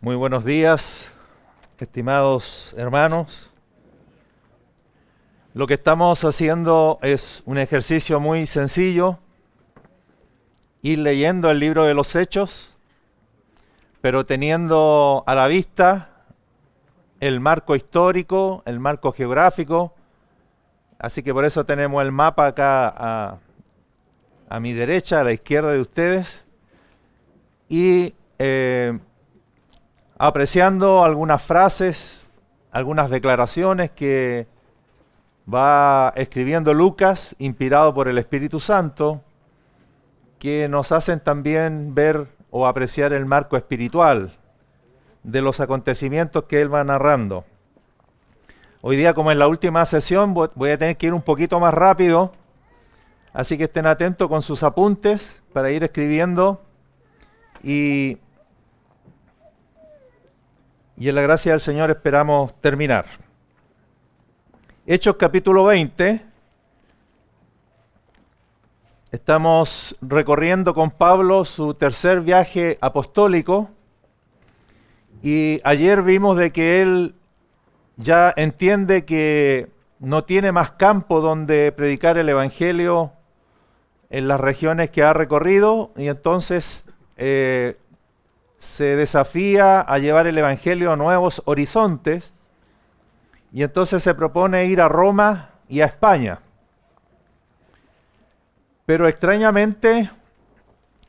Muy buenos días, estimados hermanos. Lo que estamos haciendo es un ejercicio muy sencillo, ir leyendo el libro de los Hechos, pero teniendo a la vista el marco histórico, el marco geográfico. Así que por eso tenemos el mapa acá a mi derecha, a la izquierda de ustedes, y apreciando algunas frases, algunas declaraciones que va escribiendo Lucas, inspirado por el Espíritu Santo, que nos hacen también ver o apreciar el marco espiritual de los acontecimientos que él va narrando. Hoy día, como en la última sesión, voy a tener que ir un poquito más rápido, así que estén atentos con sus apuntes para ir escribiendo y en la gracia del Señor esperamos terminar. Hechos capítulo 20. Estamos recorriendo con Pablo su tercer viaje apostólico y ayer vimos de que él ya entiende que no tiene más campo donde predicar el Evangelio en las regiones que ha recorrido y entonces se desafía a llevar el Evangelio a nuevos horizontes y entonces se propone ir a Roma y a España. Pero extrañamente,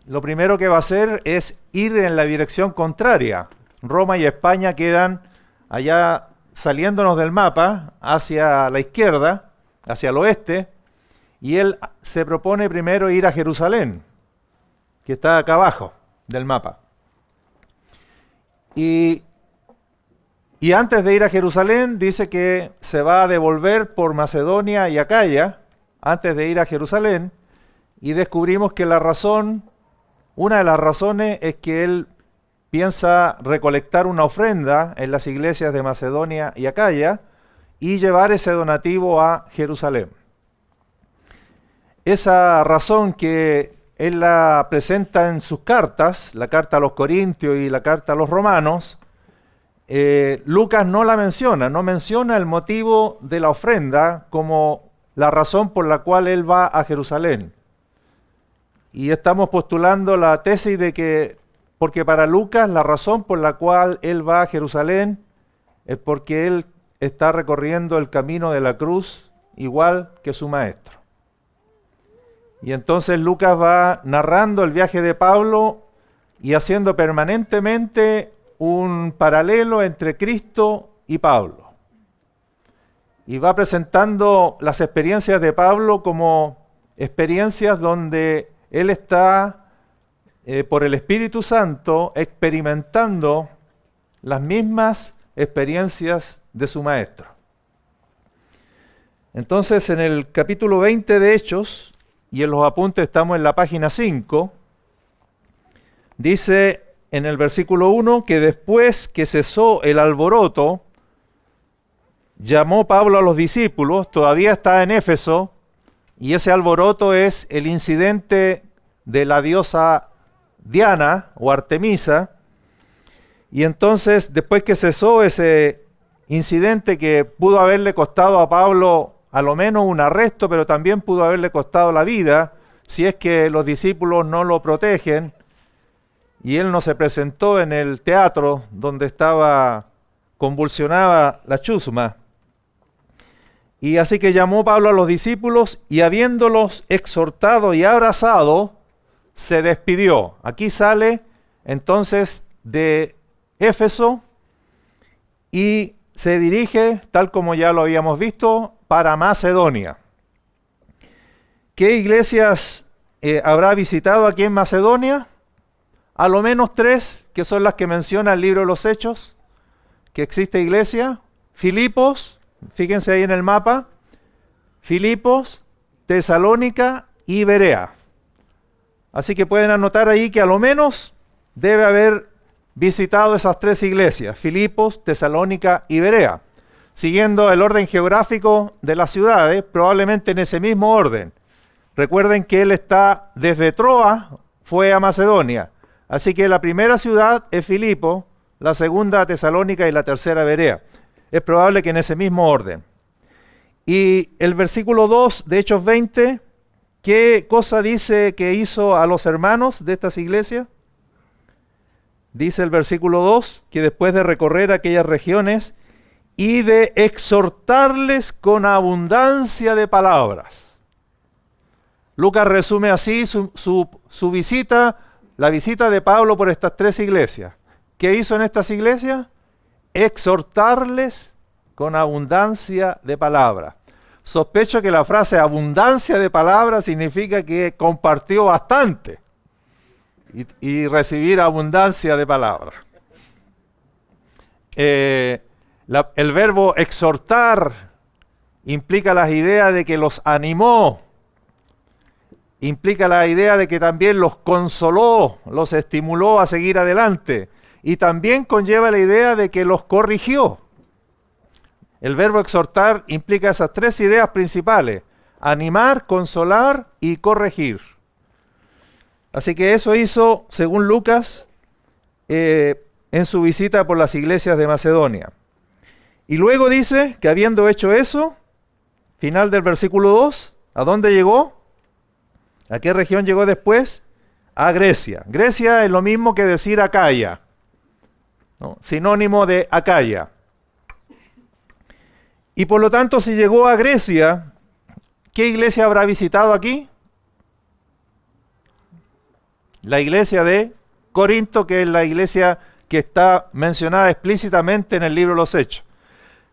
lo primero que va a hacer es ir en la dirección contraria. Roma y España quedan allá saliéndonos del mapa hacia la izquierda, hacia el oeste, y él se propone primero ir a Jerusalén, que está acá abajo del mapa. Y antes de ir a Jerusalén, dice que se va a devolver por Macedonia y Acaya, antes de ir a Jerusalén, y descubrimos que una de las razones es que él piensa recolectar una ofrenda en las iglesias de Macedonia y Acaya y llevar ese donativo a Jerusalén. Esa razón que él la presenta en sus cartas, la carta a los Corintios y la carta a los Romanos, Lucas no la menciona, no menciona el motivo de la ofrenda como la razón por la cual él va a Jerusalén. Y estamos postulando la tesis de que, porque para Lucas la razón por la cual él va a Jerusalén es porque él está recorriendo el camino de la cruz igual que su maestro. Y entonces Lucas va narrando el viaje de Pablo y haciendo permanentemente un paralelo entre Cristo y Pablo. Y va presentando las experiencias de Pablo como experiencias donde él está, por el Espíritu Santo, experimentando las mismas experiencias de su maestro. Entonces, en el capítulo 20 de Hechos, y en los apuntes estamos en la página 5, dice en el versículo 1 que después que cesó el alboroto, llamó Pablo a los discípulos, todavía está en Éfeso, y ese alboroto es el incidente de la diosa Diana o Artemisa, y entonces después que cesó ese incidente que pudo haberle costado a Pablo a lo menos un arresto, pero también pudo haberle costado la vida, si es que los discípulos no lo protegen, y él no se presentó en el teatro donde convulsionaba la chusma. Y así que llamó Pablo a los discípulos, y habiéndolos exhortado y abrazado, se despidió. Aquí sale entonces de Éfeso, y se dirige, tal como ya lo habíamos visto, para Macedonia. ¿Qué iglesias habrá visitado aquí en Macedonia? A lo menos 3, que son las que menciona el libro de los Hechos, que existe iglesia. Filipos, fíjense ahí en el mapa, Filipos, Tesalónica y Berea. Así que pueden anotar ahí que a lo menos debe haber visitado esas 3 iglesias, Filipos, Tesalónica y Berea. Siguiendo el orden geográfico de las ciudades, probablemente en ese mismo orden. Recuerden que él está desde Troas, fue a Macedonia. Así que la primera ciudad es Filipo, la segunda Tesalónica y la tercera Berea. Es probable que en ese mismo orden. Y el versículo 2 de Hechos 20, ¿qué cosa dice que hizo a los hermanos de estas iglesias? Dice el versículo 2 que después de recorrer aquellas regiones y de exhortarles con abundancia de palabras. Lucas resume así su visita, la visita de Pablo por estas tres iglesias. ¿Qué hizo en estas iglesias? Exhortarles con abundancia de palabras. Sospecho que la frase abundancia de palabras significa que compartió bastante y recibir abundancia de palabras. El verbo exhortar implica las ideas de que los animó, implica la idea de que también los consoló, los estimuló a seguir adelante y también conlleva la idea de que los corrigió. El verbo exhortar implica esas tres ideas principales: animar, consolar y corregir. Así que eso hizo, según Lucas, en su visita por las iglesias de Macedonia. Y luego dice que habiendo hecho eso, final del versículo 2, ¿a dónde llegó? ¿A qué región llegó después? A Grecia. Grecia es lo mismo que decir Acaya, ¿no? Sinónimo de Acaya. Y por lo tanto, si llegó a Grecia, ¿qué iglesia habrá visitado aquí? La iglesia de Corinto, que es la iglesia que está mencionada explícitamente en el libro de los Hechos.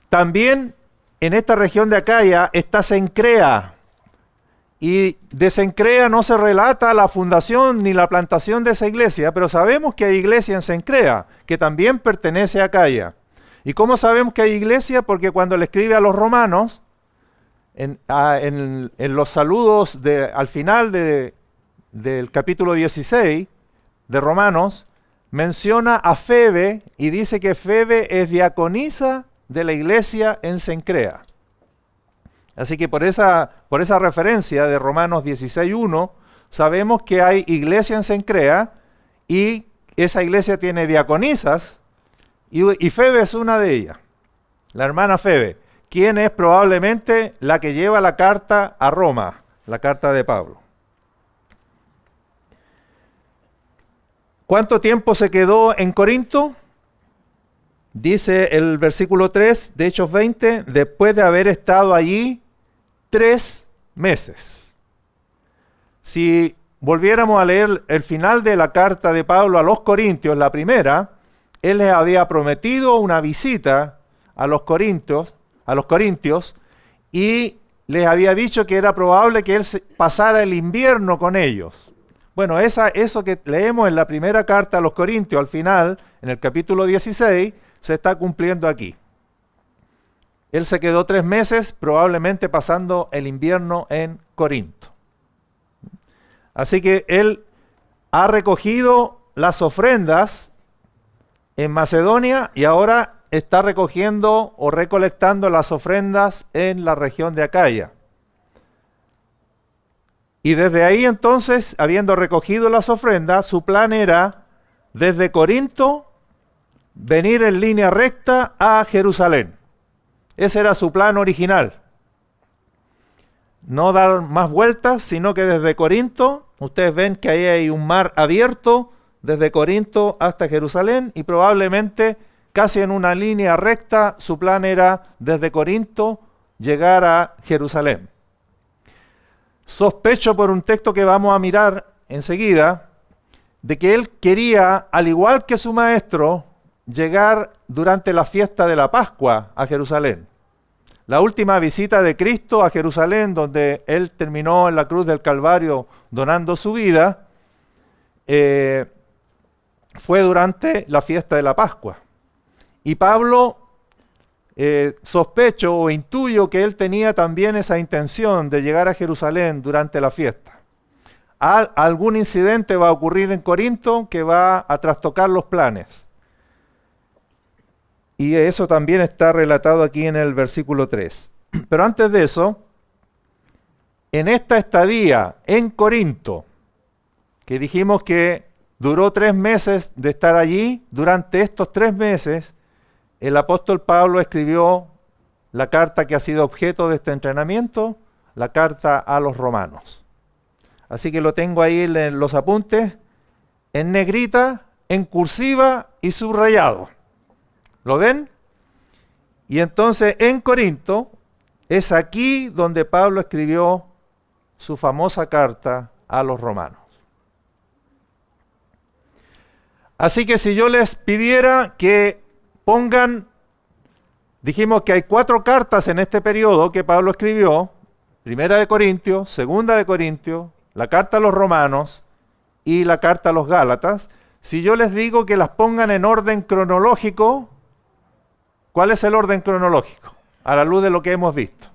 También en esta región de Acaya está Cencrea, y de Cencrea no se relata la fundación ni la plantación de esa iglesia, pero sabemos que hay iglesia en Cencrea, que también pertenece a Acaya. ¿Y cómo sabemos que hay iglesia? Porque cuando le escribe a los romanos, en los saludos al final del capítulo 16 de Romanos, menciona a Febe y dice que Febe es diaconisa de la iglesia en Cencrea. Así que por esa referencia de Romanos 16:1, sabemos que hay iglesia en Cencrea y esa iglesia tiene diaconisas y Febe es una de ellas, la hermana Febe, quien es probablemente la que lleva la carta a Roma, la carta de Pablo. ¿Cuánto tiempo se quedó en Corinto? Dice el versículo 3 de Hechos 20, después de haber estado allí 3 meses. Si volviéramos a leer el final de la carta de Pablo a los Corintios, la primera, él les había prometido una visita a los corintios y les había dicho que era probable que él pasara el invierno con ellos. Bueno, eso que leemos en la primera carta a los Corintios, al final, en el capítulo 16, se está cumpliendo aquí. Él se quedó 3 meses, probablemente pasando el invierno en Corinto. Así que él ha recogido las ofrendas en Macedonia y ahora está recogiendo o recolectando las ofrendas en la región de Acaya. Y desde ahí entonces, habiendo recogido las ofrendas, su plan era, desde Corinto, venir en línea recta a Jerusalén. Ese era su plan original. No dar más vueltas, sino que desde Corinto, ustedes ven que ahí hay un mar abierto, desde Corinto hasta Jerusalén, y probablemente casi en una línea recta, su plan era desde Corinto llegar a Jerusalén. Sospecho por un texto que vamos a mirar enseguida, de que él quería, al igual que su maestro, llegar durante la fiesta de la Pascua a Jerusalén. La última visita de Cristo a Jerusalén, donde él terminó en la cruz del Calvario donando su vida, fue durante la fiesta de la Pascua. Y Pablo, sospecho o intuyo que él tenía también esa intención de llegar a Jerusalén durante la fiesta. Algún incidente va a ocurrir en Corinto que va a trastocar los planes. Y eso también está relatado aquí en el versículo 3. Pero antes de eso, en esta estadía en Corinto, que dijimos que duró 3 meses de estar allí. Durante estos 3 meses, el apóstol Pablo escribió la carta que ha sido objeto de este entrenamiento, la carta a los romanos. Así que lo tengo ahí en los apuntes, en negrita, en cursiva y subrayado. ¿Lo ven? Y entonces en Corinto es aquí donde Pablo escribió su famosa carta a los romanos. Así que si yo les pidiera que pongan, dijimos que hay 4 cartas en este periodo que Pablo escribió, Primera de Corintios, Segunda de Corintios, la carta a los romanos y la carta a los gálatas. Si yo les digo que las pongan en orden cronológico, ¿cuál es el orden cronológico? A la luz de lo que hemos visto.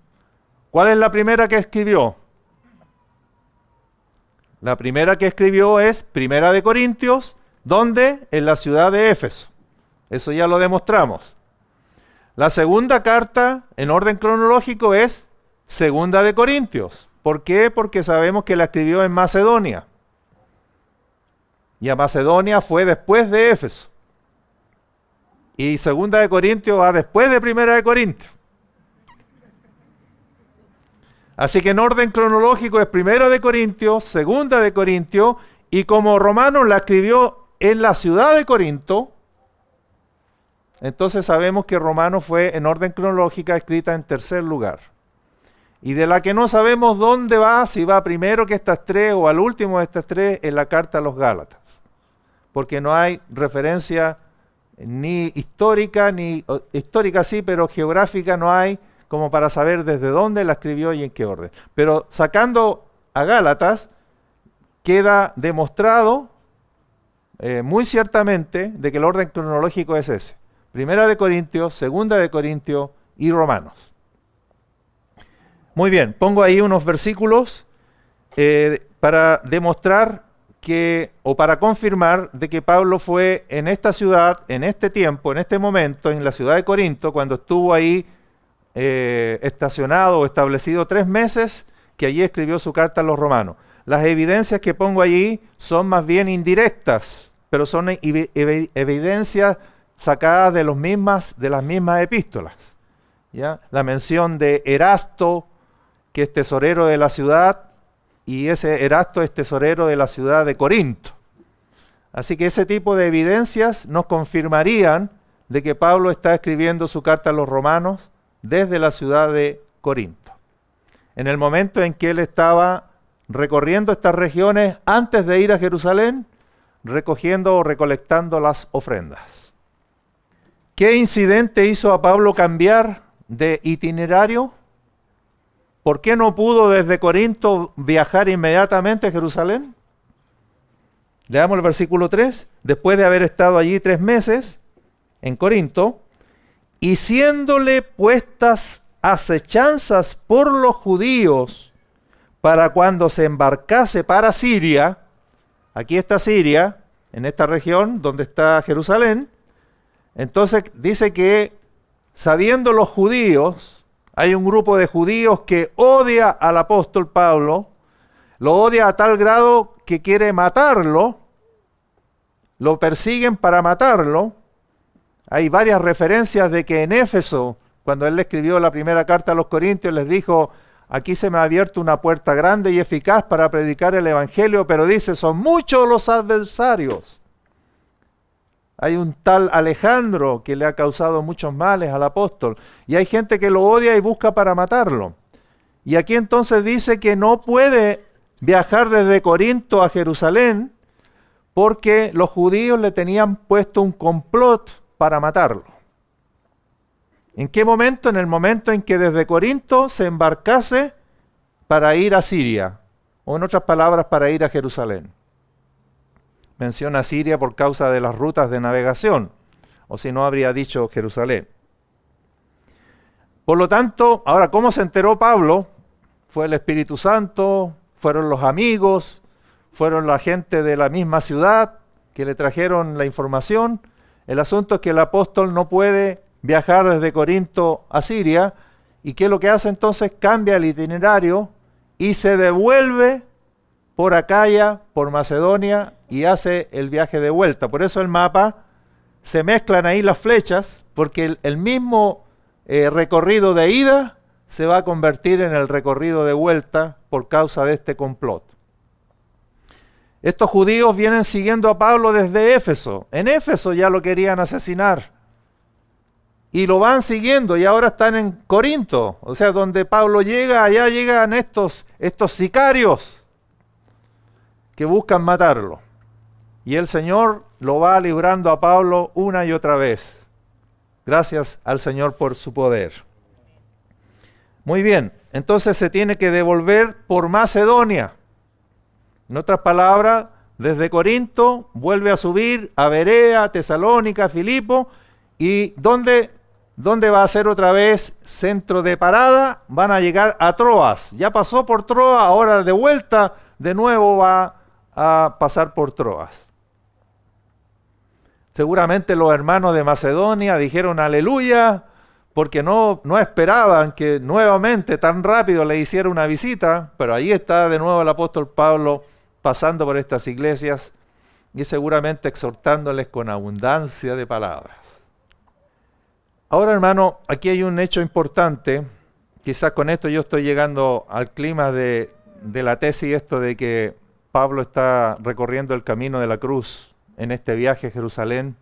¿Cuál es la primera que escribió? La primera que escribió es Primera de Corintios, ¿dónde? En la ciudad de Éfeso. Eso ya lo demostramos. La segunda carta en orden cronológico es Segunda de Corintios. ¿Por qué? Porque sabemos que la escribió en Macedonia. Y a Macedonia fue después de Éfeso. Y Segunda de Corintios va después de Primera de Corintios. Así que en orden cronológico es Primera de Corintios, Segunda de Corintios, y como Romanos la escribió en la ciudad de Corinto, entonces sabemos que Romanos fue en orden cronológico escrita en tercer lugar. Y de la que no sabemos dónde va, si va primero que estas 3 o al último de estas 3, en la carta a los Gálatas. Porque no hay referencia ni histórica sí, pero geográfica no hay, como para saber desde dónde la escribió y en qué orden. Pero sacando a Gálatas, queda demostrado muy ciertamente de que el orden cronológico es ese. Primera de Corintios, Segunda de Corintios y Romanos. Muy bien, pongo ahí unos versículos para demostrar que, o para confirmar de que Pablo fue en esta ciudad, en este tiempo, en este momento, en la ciudad de Corinto, cuando estuvo ahí estacionado o establecido 3 meses, que allí escribió su carta a los romanos. Las evidencias que pongo allí son más bien indirectas, pero son evidencias sacadas de las mismas epístolas. ¿Ya? La mención de Erasto, que es tesorero de la ciudad, y ese Erasto es tesorero de la ciudad de Corinto. Así que ese tipo de evidencias nos confirmarían de que Pablo está escribiendo su carta a los romanos desde la ciudad de Corinto. En el momento en que él estaba recorriendo estas regiones antes de ir a Jerusalén, recogiendo o recolectando las ofrendas. ¿Qué incidente hizo a Pablo cambiar de itinerario? ¿Por qué no pudo desde Corinto viajar inmediatamente a Jerusalén? Leamos el versículo 3. Después de haber estado allí 3 meses en Corinto, y siéndole puestas acechanzas por los judíos para cuando se embarcase para Siria, aquí está Siria, en esta región donde está Jerusalén, entonces dice que sabiendo los judíos, hay un grupo de judíos que odia al apóstol Pablo, lo odia a tal grado que quiere matarlo, lo persiguen para matarlo. Hay varias referencias de que en Éfeso, cuando él le escribió la primera carta a los Corintios, les dijo, aquí se me ha abierto una puerta grande y eficaz para predicar el evangelio, pero dice, son muchos los adversarios. Hay un tal Alejandro que le ha causado muchos males al apóstol, y hay gente que lo odia y busca para matarlo. Y aquí entonces dice que no puede viajar desde Corinto a Jerusalén, porque los judíos le tenían puesto un complot para matarlo. ¿En qué momento? En el momento en que desde Corinto se embarcase para ir a Siria, o en otras palabras, para ir a Jerusalén. Menciona Siria por causa de las rutas de navegación, o si no habría dicho Jerusalén. Por lo tanto, ahora, ¿cómo se enteró Pablo? Fue el Espíritu Santo, fueron los amigos, fueron la gente de la misma ciudad que le trajeron la información. El asunto es que el apóstol no puede viajar desde Corinto a Siria, y ¿qué es lo que hace entonces? Cambia el itinerario y se devuelve por Acaya, por Macedonia, y hace el viaje de vuelta. Por eso el mapa se mezclan ahí las flechas, porque el mismo recorrido de ida se va a convertir en el recorrido de vuelta por causa de este complot. Estos judíos vienen siguiendo a Pablo desde Éfeso. En Éfeso ya lo querían asesinar. Y lo van siguiendo y ahora están en Corinto. O sea, donde Pablo llega, allá llegan estos sicarios que buscan matarlo. Y el Señor lo va librando a Pablo una y otra vez. Gracias al Señor por su poder. Muy bien, entonces se tiene que devolver por Macedonia. En otras palabras, desde Corinto vuelve a subir a Berea, Tesalónica, Filipo. ¿Y dónde va a ser otra vez centro de parada? Van a llegar a Troas. Ya pasó por Troas, ahora de vuelta de nuevo va a pasar por Troas. Seguramente los hermanos de Macedonia dijeron aleluya, porque no esperaban que nuevamente tan rápido le hiciera una visita, pero ahí está de nuevo el apóstol Pablo pasando por estas iglesias y seguramente exhortándoles con abundancia de palabras. Ahora, hermano, aquí hay un hecho importante. Quizás con esto yo estoy llegando al clima de la tesis, esto de que Pablo está recorriendo el camino de la cruz en este viaje a Jerusalén.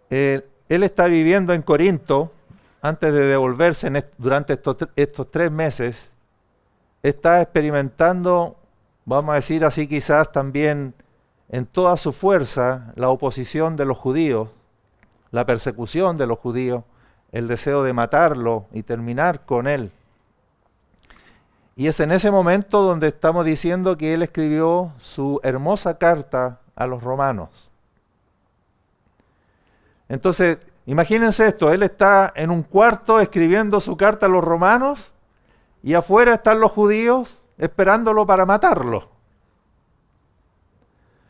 Él está viviendo en Corinto, antes de devolverse durante estos 3 meses, está experimentando, vamos a decir así quizás también en toda su fuerza, la oposición de los judíos, la persecución de los judíos, el deseo de matarlo y terminar con él. Y es en ese momento donde estamos diciendo que él escribió su hermosa carta a los romanos. Entonces, imagínense esto, él está en un cuarto escribiendo su carta a los romanos y afuera están los judíos esperándolo para matarlo.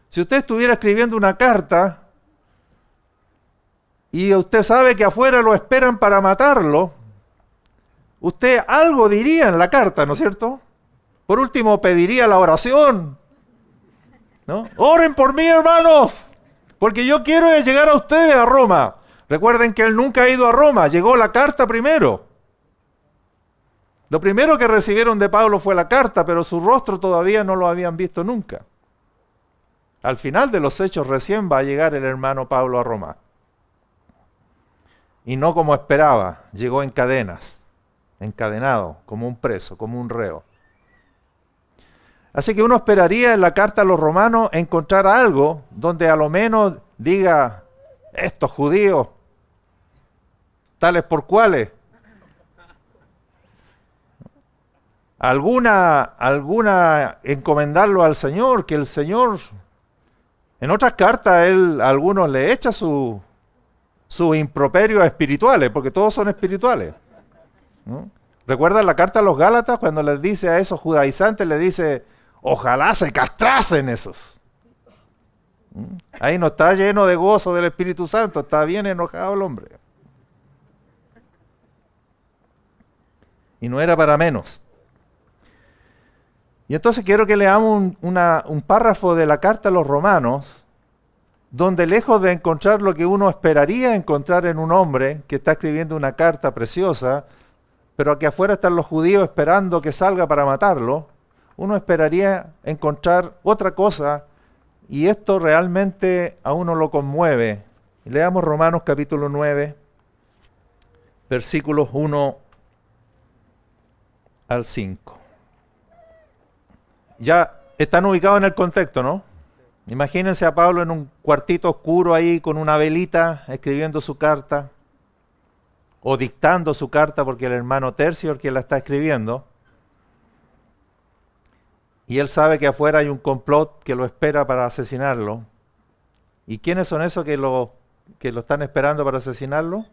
Si usted estuviera escribiendo una carta y usted sabe que afuera lo esperan para matarlo, usted algo diría en la carta, ¿no es cierto? Por último, pediría la oración, ¿no? Oren por mí, hermanos, porque yo quiero llegar a ustedes a Roma. Recuerden que él nunca ha ido a Roma, llegó la carta primero. Lo primero que recibieron de Pablo fue la carta, pero su rostro todavía no lo habían visto nunca. Al final de los hechos recién va a llegar el hermano Pablo a Roma. Y no como esperaba, llegó en cadenas, encadenado, como un preso, como un reo. Así que uno esperaría en la carta a los romanos encontrar algo donde a lo menos diga, estos judíos, tales por cuales. Alguna encomendarlo al Señor, que el Señor, en otras cartas, a algunos le echa sus improperios espirituales, porque todos son espirituales, ¿no? ¿Recuerdan la carta a los Gálatas cuando les dice a esos judaizantes, les dice, ojalá se castrasen esos? Ahí no está lleno de gozo del Espíritu Santo, está bien enojado el hombre. Y no era para menos. Y entonces quiero que leamos un párrafo de la carta a los romanos, donde lejos de encontrar lo que uno esperaría encontrar en un hombre que está escribiendo una carta preciosa, pero aquí afuera están los judíos esperando que salga para matarlo, uno esperaría encontrar otra cosa, y esto realmente a uno lo conmueve. Leamos Romanos capítulo 9, versículos 1 al 5. Ya están ubicados en el contexto, ¿no? Imagínense a Pablo en un cuartito oscuro ahí con una velita escribiendo su carta o dictando su carta porque el hermano Tercio es el que la está escribiendo y él sabe que afuera hay un complot que lo espera para asesinarlo. ¿Y quiénes son esos que lo están esperando para asesinarlo?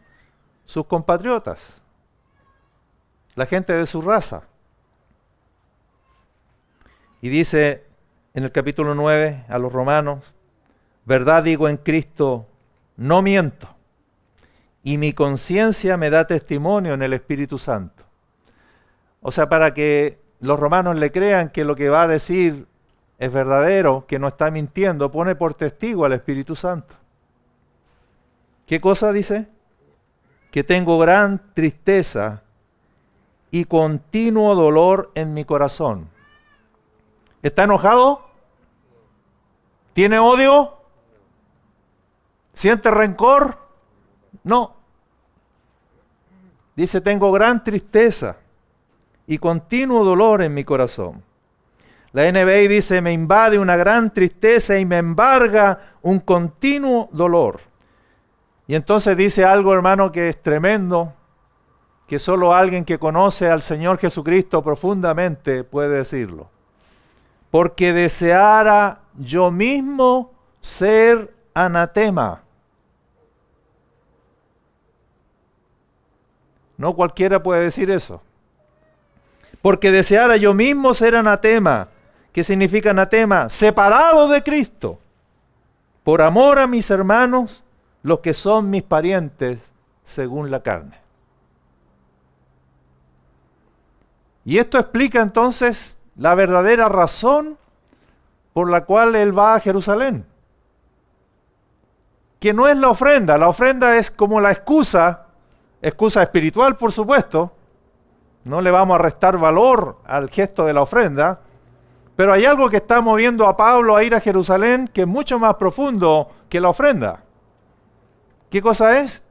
Sus compatriotas, la gente de su raza. Y dice en el capítulo 9 a los romanos, verdad digo en Cristo, no miento, y mi conciencia me da testimonio en el Espíritu Santo. O sea, para que los romanos le crean que lo que va a decir es verdadero, que no está mintiendo, pone por testigo al Espíritu Santo. ¿Qué cosa dice? Que tengo gran tristeza y continuo dolor en mi corazón. ¿Está enojado? ¿Tiene odio? ¿Siente rencor? No. Dice, tengo gran tristeza y continuo dolor en mi corazón. La NBI dice, me invade una gran tristeza y me embarga un continuo dolor. Y entonces dice algo, hermano, que es tremendo, que solo alguien que conoce al Señor Jesucristo profundamente puede decirlo. Porque deseara yo mismo ser anatema. No cualquiera puede decir eso. Porque deseara yo mismo ser anatema. ¿Qué significa anatema? Separado de Cristo, por amor a mis hermanos, los que son mis parientes según la carne. Y esto explica entonces la verdadera razón por la cual él va a Jerusalén. Que no es la ofrenda es como la excusa espiritual, por supuesto. No le vamos a restar valor al gesto de la ofrenda, pero hay algo que está moviendo a Pablo a ir a Jerusalén que es mucho más profundo que la ofrenda. ¿Qué cosa es?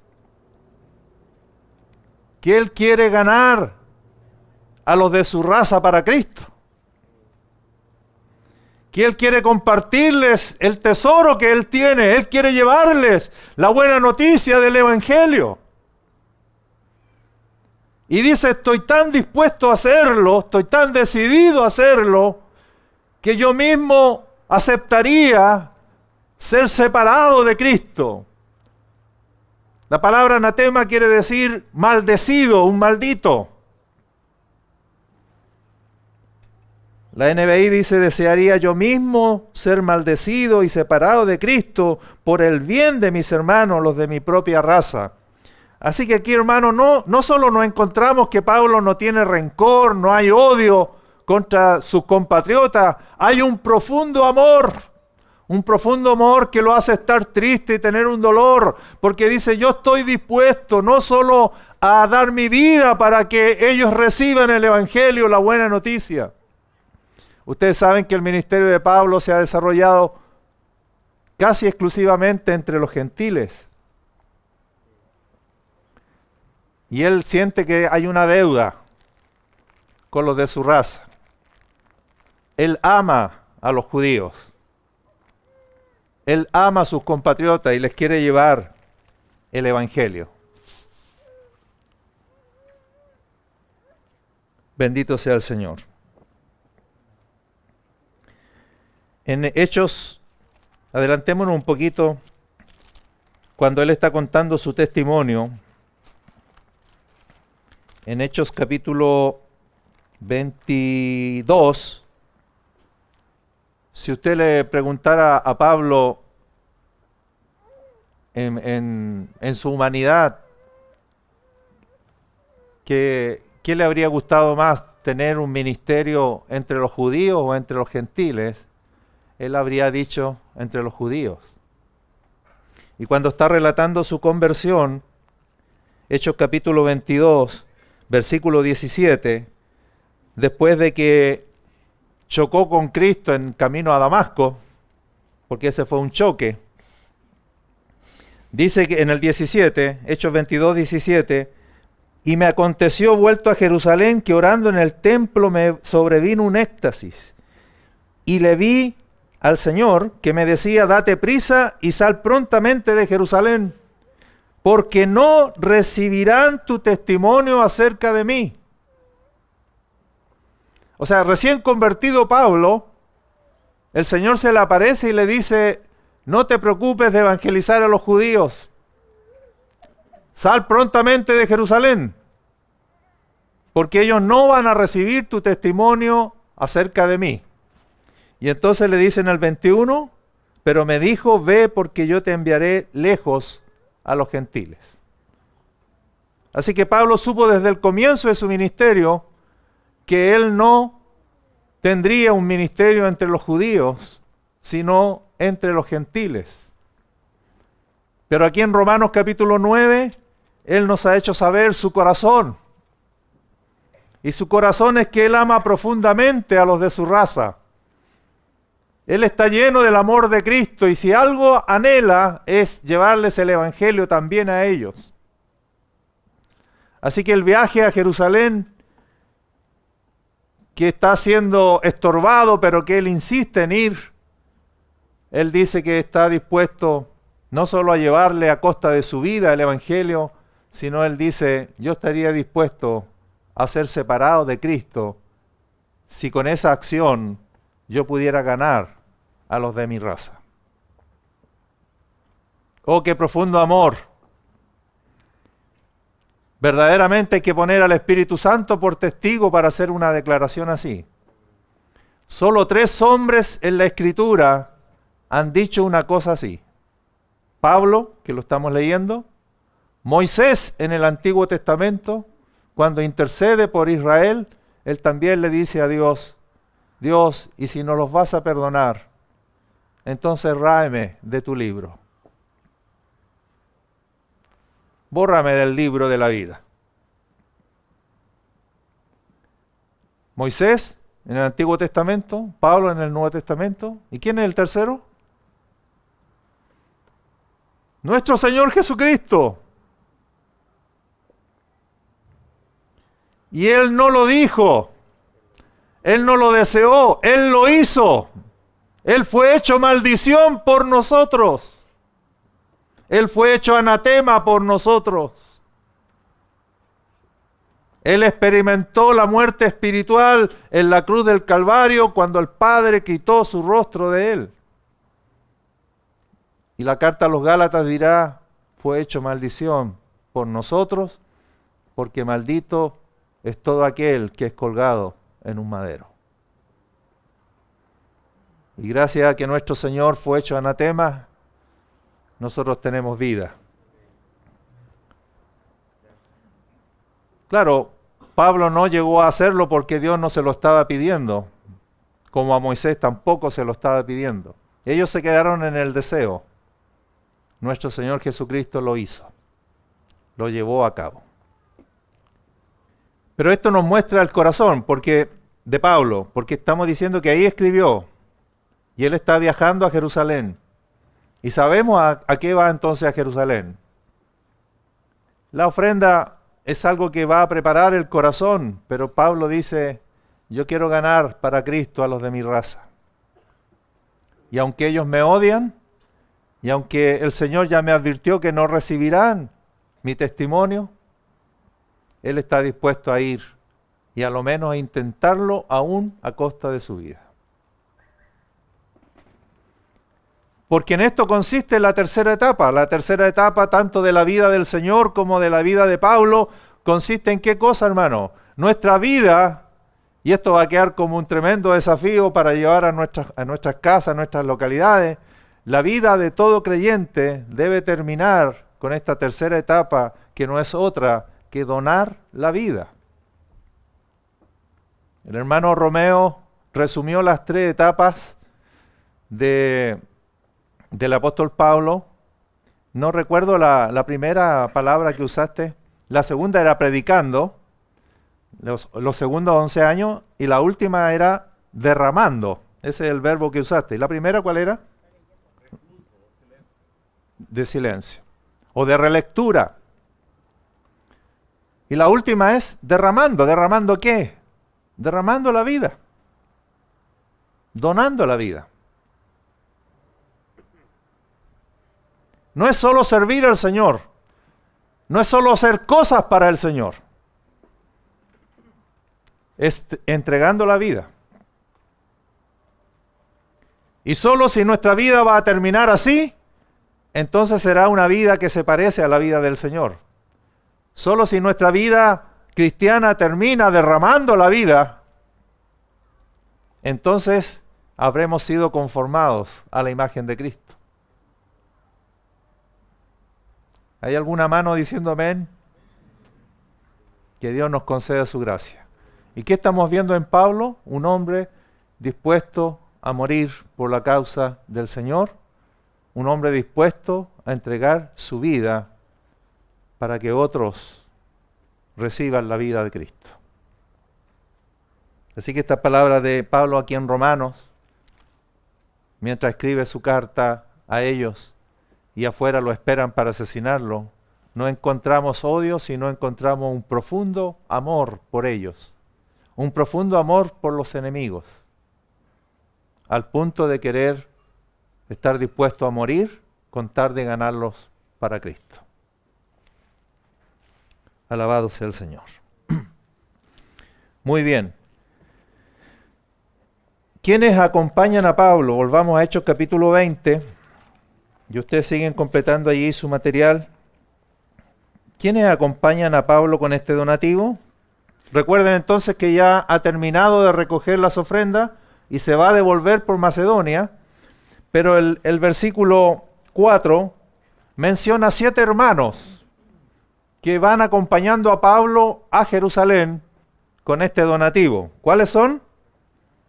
Que él quiere ganar a los de su raza para Cristo. Que él quiere compartirles el tesoro que él tiene. Él quiere llevarles la buena noticia del Evangelio. Y dice, estoy tan dispuesto a hacerlo, estoy tan decidido a hacerlo, que yo mismo aceptaría ser separado de Cristo. La palabra anatema quiere decir maldecido, un maldito. La NBI dice, desearía yo mismo ser maldecido y separado de Cristo por el bien de mis hermanos, los de mi propia raza. Así que aquí, hermano, no solo nos encontramos que Pablo no tiene rencor, no hay odio contra sus compatriotas, hay un profundo amor que lo hace estar triste y tener un dolor, porque dice, yo estoy dispuesto no solo a dar mi vida para que ellos reciban el Evangelio, la buena noticia. Ustedes saben que el ministerio de Pablo se ha desarrollado casi exclusivamente entre los gentiles. Y él siente que hay una deuda con los de su raza. Él ama a los judíos. Él ama a sus compatriotas y les quiere llevar el Evangelio. Bendito sea el Señor. En Hechos, adelantémonos un poquito, cuando él está contando su testimonio, en Hechos capítulo 22, si usted le preguntara a Pablo en su humanidad, ¿qué le habría gustado más, tener un ministerio entre los judíos o entre los gentiles? Él habría dicho entre los judíos. Y cuando está relatando su conversión, Hechos capítulo 22, versículo 17, después de que chocó con Cristo en camino a Damasco, porque ese fue un choque, dice que en el 17, Hechos 22, 17, y me aconteció vuelto a Jerusalén que orando en el templo me sobrevino un éxtasis, y le vi al Señor que me decía, date prisa y sal prontamente de Jerusalén, porque no recibirán tu testimonio acerca de mí. O sea, recién convertido Pablo, el Señor se le aparece y le dice, no te preocupes de evangelizar a los judíos, sal prontamente de Jerusalén, porque ellos no van a recibir tu testimonio acerca de mí. Y entonces le dice en el 21, pero me dijo, ve porque yo te enviaré lejos a los gentiles. Así que Pablo supo desde el comienzo de su ministerio que él no tendría un ministerio entre los judíos, sino entre los gentiles. Pero aquí en Romanos capítulo 9, Él nos ha hecho saber su corazón. Y su corazón es que Él ama profundamente a los de su raza. Él está lleno del amor de Cristo y si algo anhela es llevarles el Evangelio también a ellos. Así que el viaje a Jerusalén, que está siendo estorbado, pero que Él insiste en ir, Él dice que está dispuesto no solo a llevarle a costa de su vida el Evangelio, sino Él dice, yo estaría dispuesto a ser separado de Cristo si con esa acción yo pudiera ganar a los de mi raza. Oh, qué profundo amor. Verdaderamente hay que poner al Espíritu Santo por testigo para hacer una declaración así. Solo 3 hombres en la Escritura han dicho una cosa así. Pablo, que lo estamos leyendo, Moisés en el Antiguo Testamento, cuando intercede por Israel, él también le dice a Dios, Dios, y si no los vas a perdonar, entonces ráeme de tu libro. Bórrame del libro de la vida. Moisés en el Antiguo Testamento, Pablo en el Nuevo Testamento. ¿Y quién es el tercero? Nuestro Señor Jesucristo. Y Él no lo dijo, Él no lo deseó, Él lo hizo. Él fue hecho maldición por nosotros. Él fue hecho anatema por nosotros. Él experimentó la muerte espiritual en la cruz del Calvario cuando el Padre quitó su rostro de Él. Y la carta a los Gálatas dirá, fue hecho maldición por nosotros, porque maldito es todo aquel que es colgado en un madero. Y gracias a que nuestro Señor fue hecho anatema, nosotros tenemos vida. Claro, Pablo no llegó a hacerlo porque Dios no se lo estaba pidiendo, como a Moisés tampoco se lo estaba pidiendo. Ellos se quedaron en el deseo. Nuestro Señor Jesucristo lo hizo, lo llevó a cabo. Pero esto nos muestra el corazón de Pablo, porque estamos diciendo que ahí escribió, y él está viajando a Jerusalén. Y sabemos a qué va entonces a Jerusalén. La ofrenda es algo que va a preparar el corazón, pero Pablo dice, yo quiero ganar para Cristo a los de mi raza. Y aunque ellos me odian, y aunque el Señor ya me advirtió que no recibirán mi testimonio, Él está dispuesto a ir y a lo menos a intentarlo aún a costa de su vida. Porque en esto consiste la tercera etapa. La tercera etapa, tanto de la vida del Señor como de la vida de Pablo, consiste en qué cosa, hermano. Nuestra vida, y esto va a quedar como un tremendo desafío para llevar a nuestras casas, a nuestras localidades, la vida de todo creyente debe terminar con esta tercera etapa, que no es otra que donar la vida. El hermano Romeo resumió las 3 etapas del apóstol Pablo. No recuerdo la primera palabra que usaste. La segunda era predicando, los segundos 11 años, y la última era derramando. Ese es el verbo que usaste. ¿Y la primera cuál era? De silencio. O de relectura. Y la última es derramando. ¿Derramando qué? Derramando la vida. Donando la vida. No es solo servir al Señor. No es solo hacer cosas para el Señor. Es entregando la vida. Y solo si nuestra vida va a terminar así, entonces será una vida que se parece a la vida del Señor. Solo si nuestra vida cristiana termina derramando la vida, entonces habremos sido conformados a la imagen de Cristo. ¿Hay alguna mano diciendo amén? Que Dios nos conceda su gracia. ¿Y qué estamos viendo en Pablo? Un hombre dispuesto a morir por la causa del Señor, un hombre dispuesto a entregar su vida para que otros reciban la vida de Cristo. Así que estas palabras de Pablo aquí en Romanos, mientras escribe su carta a ellos y afuera lo esperan para asesinarlo, no encontramos odio, sino encontramos un profundo amor por ellos, un profundo amor por los enemigos, al punto de querer estar dispuesto a morir con tal de ganarlos para Cristo. Alabado sea el Señor. Muy bien. ¿Quiénes acompañan a Pablo? Volvamos a Hechos capítulo 20. Y ustedes siguen completando allí su material. ¿Quiénes acompañan a Pablo con este donativo? Recuerden entonces que ya ha terminado de recoger las ofrendas y se va a devolver por Macedonia. Pero el versículo 4 menciona 7 hermanos que van acompañando a Pablo a Jerusalén con este donativo. ¿Cuáles son?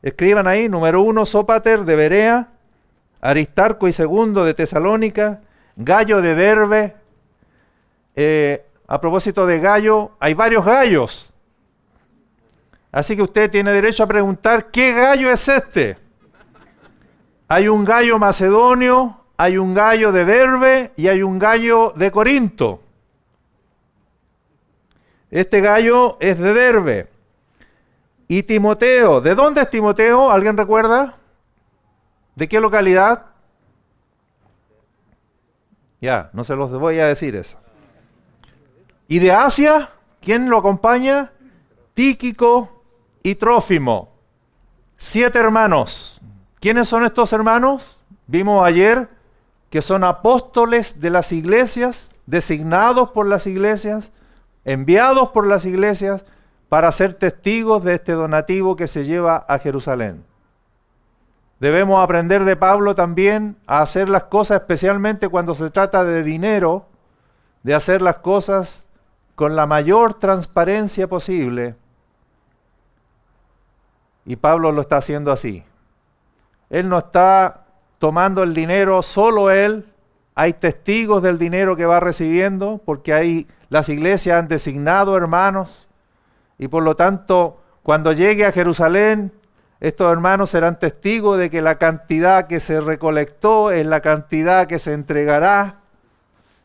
Escriban ahí, número 1, Sópater de Berea, Aristarco y Segundo de Tesalónica, Gallo de Derbe. A propósito de gallo, hay varios gallos. Así que usted tiene derecho a preguntar, ¿qué gallo es este? Hay un gallo macedonio, hay un gallo de Derbe y hay un gallo de Corinto. Este gallo es de Derbe. Y Timoteo, ¿de dónde es Timoteo? ¿Alguien recuerda? ¿De qué localidad? Ya, no se los voy a decir eso. ¿Y de Asia? ¿Quién lo acompaña? Tíquico y Trófimo. 7 hermanos. ¿Quiénes son estos hermanos? Vimos ayer que son apóstoles de las iglesias, designados por las iglesias, enviados por las iglesias para ser testigos de este donativo que se lleva a Jerusalén. Debemos aprender de Pablo también a hacer las cosas, especialmente cuando se trata de dinero, de hacer las cosas con la mayor transparencia posible. Y Pablo lo está haciendo así. Él no está tomando el dinero solo él, hay testigos del dinero que va recibiendo, porque las iglesias han designado hermanos, y por lo tanto, cuando llegue a Jerusalén, estos hermanos serán testigos de que la cantidad que se recolectó es la cantidad que se entregará,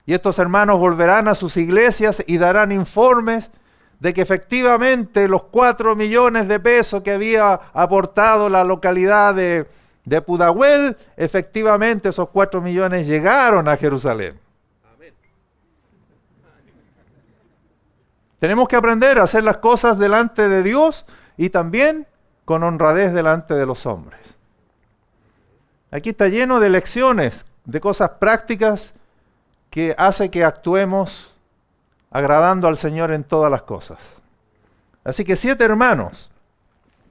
y estos hermanos volverán a sus iglesias y darán informes de que efectivamente los 4 millones de pesos que había aportado la localidad de Pudahuel, efectivamente esos 4 millones llegaron a Jerusalén. Amén. Tenemos que aprender a hacer las cosas delante de Dios y también con honradez delante de los hombres. Aquí está lleno de lecciones, de cosas prácticas que hace que actuemos agradando al Señor en todas las cosas. Así que 7 hermanos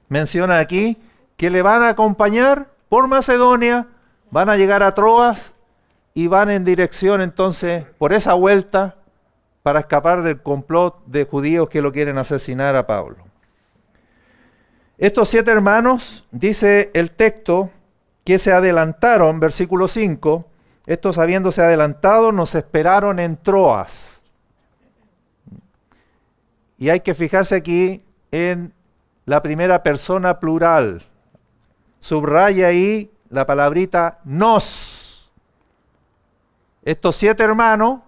menciona aquí que le van a acompañar por Macedonia, van a llegar a Troas y van en dirección entonces por esa vuelta para escapar del complot de judíos que lo quieren asesinar a Pablo. Estos 7 hermanos, dice el texto, que se adelantaron, versículo 5, estos habiéndose adelantado nos esperaron en Troas. Y hay que fijarse aquí en la primera persona plural. Subraya ahí la palabrita nos. Estos 7 hermanos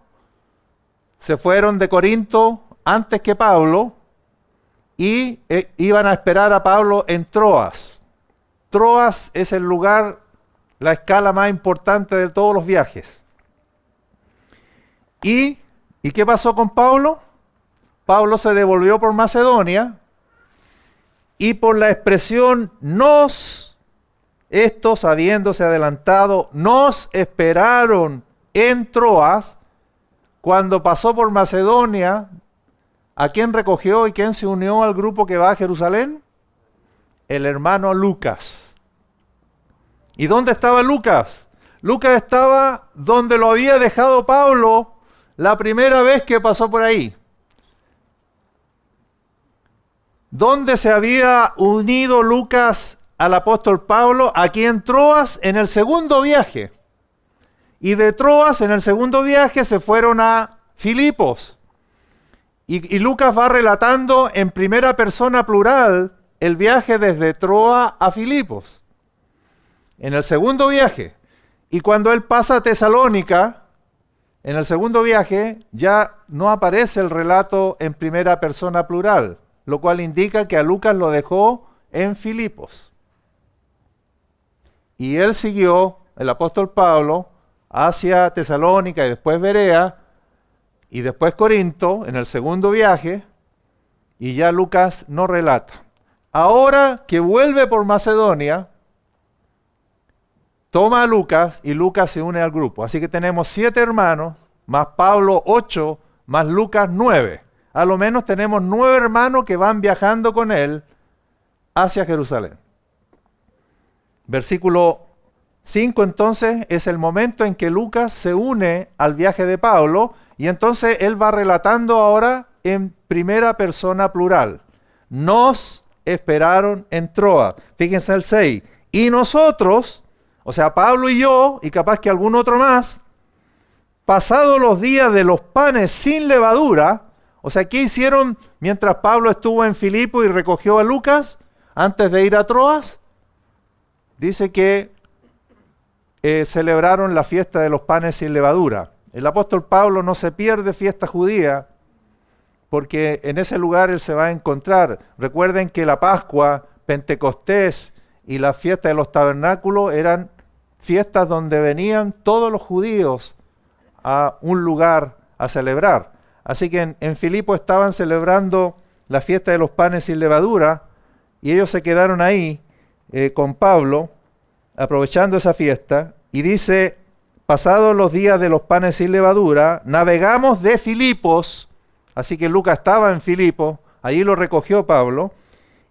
se fueron de Corinto antes que Pablo y iban a esperar a Pablo en Troas. Troas es el lugar, la escala más importante de todos los viajes. ¿Y qué pasó con Pablo? Pablo se devolvió por Macedonia y por la expresión nos, estos habiéndose adelantado, nos esperaron en Troas. Cuando pasó por Macedonia, ¿a quién recogió y quién se unió al grupo que va a Jerusalén? El hermano Lucas. ¿Y dónde estaba Lucas? Lucas estaba donde lo había dejado Pablo la primera vez que pasó por ahí. ¿Dónde se había unido Lucas al apóstol Pablo aquí en Troas en el segundo viaje. Y de Troas en el segundo viaje se fueron a Filipos. Y Lucas va relatando en primera persona plural el viaje desde Troa a Filipos. En el segundo viaje. Y cuando él pasa a Tesalónica, en el segundo viaje ya no aparece el relato en primera persona plural, lo cual indica que a Lucas lo dejó en Filipos. Y él siguió, el apóstol Pablo, hacia Tesalónica y después Berea, y después Corinto, en el segundo viaje, y ya Lucas no relata. Ahora que vuelve por Macedonia, toma a Lucas y Lucas se une al grupo. Así que tenemos 7 hermanos, más Pablo 8, más Lucas 9. A lo menos tenemos 9 hermanos que van viajando con él hacia Jerusalén. Versículo 5 entonces es el momento en que Lucas se une al viaje de Pablo y entonces él va relatando ahora en primera persona plural. Nos esperaron en Troas. Fíjense el 6. Y nosotros, o sea, Pablo y yo, y capaz que algún otro más, pasados los días de los panes sin levadura, o sea, ¿qué hicieron mientras Pablo estuvo en Filipo y recogió a Lucas antes de ir a Troas? Dice que celebraron la fiesta de los panes sin levadura. El apóstol Pablo no se pierde fiesta judía porque en ese lugar él se va a encontrar. Recuerden que la Pascua, Pentecostés y la fiesta de los tabernáculos eran fiestas donde venían todos los judíos a un lugar a celebrar. Así que en Filipo estaban celebrando la fiesta de los panes sin levadura y ellos se quedaron ahí con Pablo aprovechando esa fiesta y dice, pasados los días de los panes sin levadura, navegamos de Filipos, así que Lucas estaba en Filipos, allí lo recogió Pablo,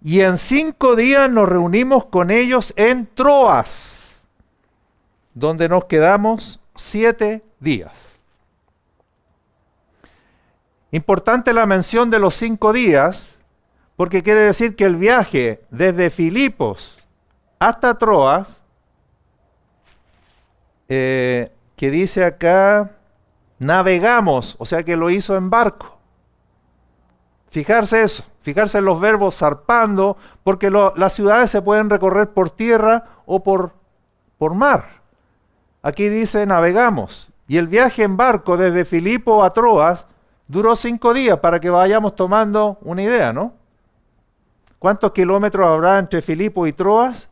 y en 5 días nos reunimos con ellos en Troas, donde nos quedamos 7 días. Importante la mención de los 5 días, porque quiere decir que el viaje desde Filipos hasta Troas, que dice acá, navegamos, o sea que lo hizo en barco. Fijarse eso, fijarse en los verbos zarpando, porque las ciudades se pueden recorrer por tierra o por mar. Aquí dice navegamos, y el viaje en barco desde Filipo a Troas duró 5 días, para que vayamos tomando una idea, ¿no? ¿Cuántos kilómetros habrá entre Filipo y Troas?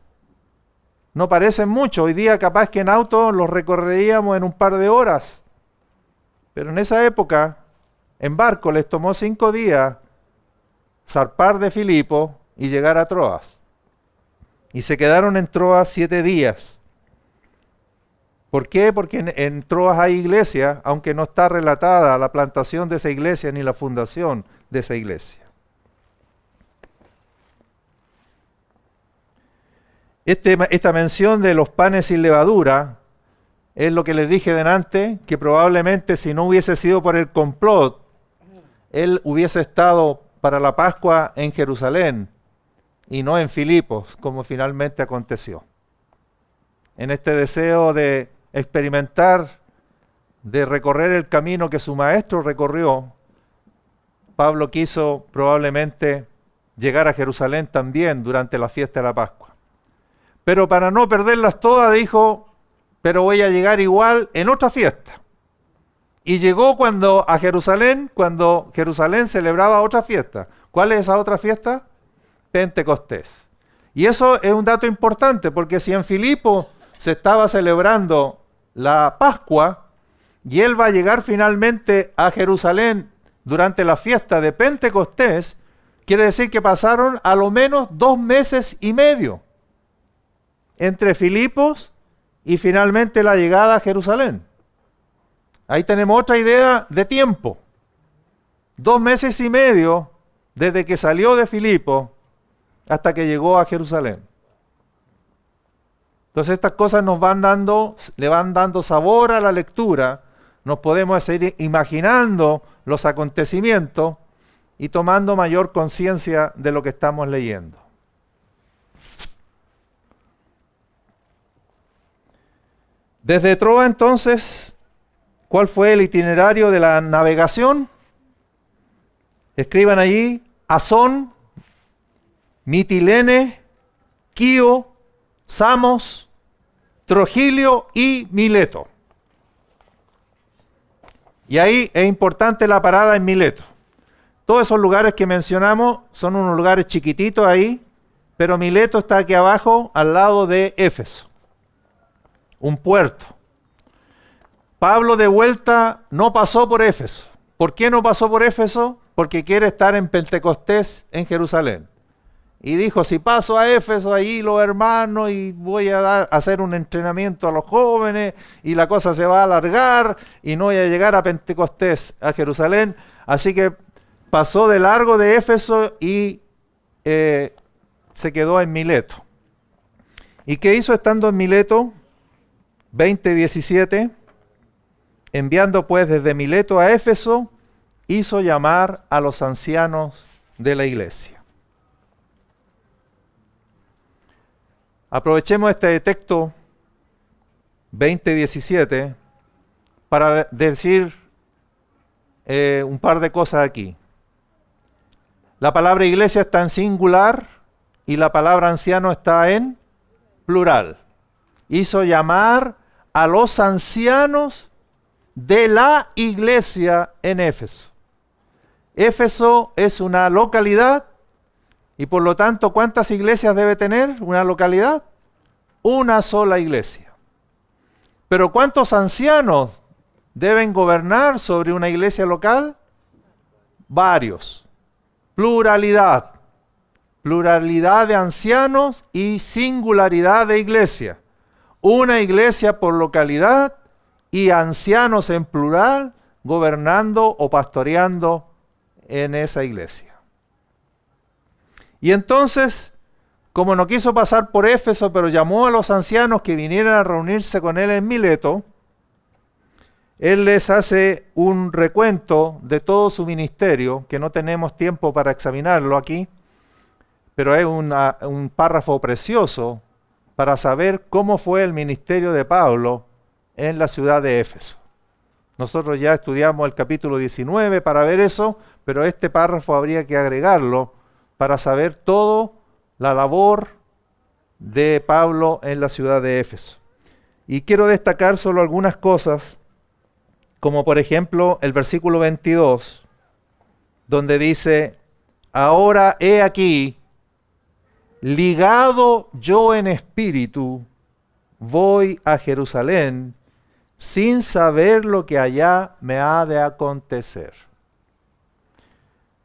No parecen mucho. Hoy día capaz que en auto los recorreríamos en un par de horas. Pero en esa época, en barco les tomó 5 días zarpar de Filipo y llegar a Troas. Y se quedaron en Troas 7 días. ¿Por qué? Porque en Troas hay iglesia, aunque no está relatada la plantación de esa iglesia ni la fundación de esa iglesia. Esta mención de los panes sin levadura es lo que les dije delante, que probablemente si no hubiese sido por el complot, él hubiese estado para la Pascua en Jerusalén y no en Filipos, como finalmente aconteció. En este deseo de experimentar, de recorrer el camino que su maestro recorrió, Pablo quiso probablemente llegar a Jerusalén también durante la fiesta de la Pascua. Pero para no perderlas todas dijo, pero voy a llegar igual en otra fiesta. Y llegó cuando Jerusalén celebraba otra fiesta. ¿Cuál es esa otra fiesta? Pentecostés. Y eso es un dato importante, porque si en Filipo se estaba celebrando la Pascua, y él va a llegar finalmente a Jerusalén durante la fiesta de Pentecostés, quiere decir que pasaron a lo menos 2 meses y medio entre Filipos y finalmente la llegada a Jerusalén. Ahí tenemos otra idea de tiempo. 2 meses y medio desde que salió de Filipos hasta que llegó a Jerusalén. Entonces estas cosas le van dando sabor a la lectura, nos podemos seguir imaginando los acontecimientos y tomando mayor conciencia de lo que estamos leyendo. Desde Troa entonces, ¿cuál fue el itinerario de la navegación? Escriban allí: Asón, Mitilene, Quío, Samos, Trogilio y Mileto. Y ahí es importante la parada en Mileto. Todos esos lugares que mencionamos son unos lugares chiquititos ahí, pero Mileto está aquí abajo, al lado de Éfeso, un puerto. Pablo de vuelta no pasó por Éfeso. ¿Por qué no pasó por Éfeso? Porque quiere estar en Pentecostés en Jerusalén. Y dijo, si paso a Éfeso, allí los hermanos, y voy a hacer un entrenamiento a los jóvenes, y la cosa se va a alargar, y no voy a llegar a Pentecostés, a Jerusalén. Así que pasó de largo de Éfeso y se quedó en Mileto. ¿Y qué hizo estando en Mileto? 20:17. Enviando pues desde Mileto a Éfeso, hizo llamar a los ancianos de la iglesia. Aprovechemos este texto 20:17 para decir un par de cosas aquí. La palabra iglesia está en singular y la palabra anciano está en plural. Hizo llamar a los ancianos de la iglesia en Éfeso. Éfeso es una localidad y por lo tanto, ¿cuántas iglesias debe tener una localidad? Una sola iglesia. Pero ¿cuántos ancianos deben gobernar sobre una iglesia local? Varios. Pluralidad. Pluralidad de ancianos y singularidad de iglesia. Una iglesia por localidad y ancianos en plural gobernando o pastoreando en esa iglesia. Y entonces, como no quiso pasar por Éfeso, pero llamó a los ancianos que vinieran a reunirse con él en Mileto, él les hace un recuento de todo su ministerio, que no tenemos tiempo para examinarlo aquí, pero es un párrafo precioso para saber cómo fue el ministerio de Pablo en la ciudad de Éfeso. Nosotros ya estudiamos el capítulo 19 para ver eso, pero este párrafo habría que agregarlo para saber toda la labor de Pablo en la ciudad de Éfeso. Y quiero destacar solo algunas cosas, como por ejemplo el versículo 22, donde dice, ahora he aquí, ligado yo en espíritu, voy a Jerusalén, sin saber lo que allá me ha de acontecer.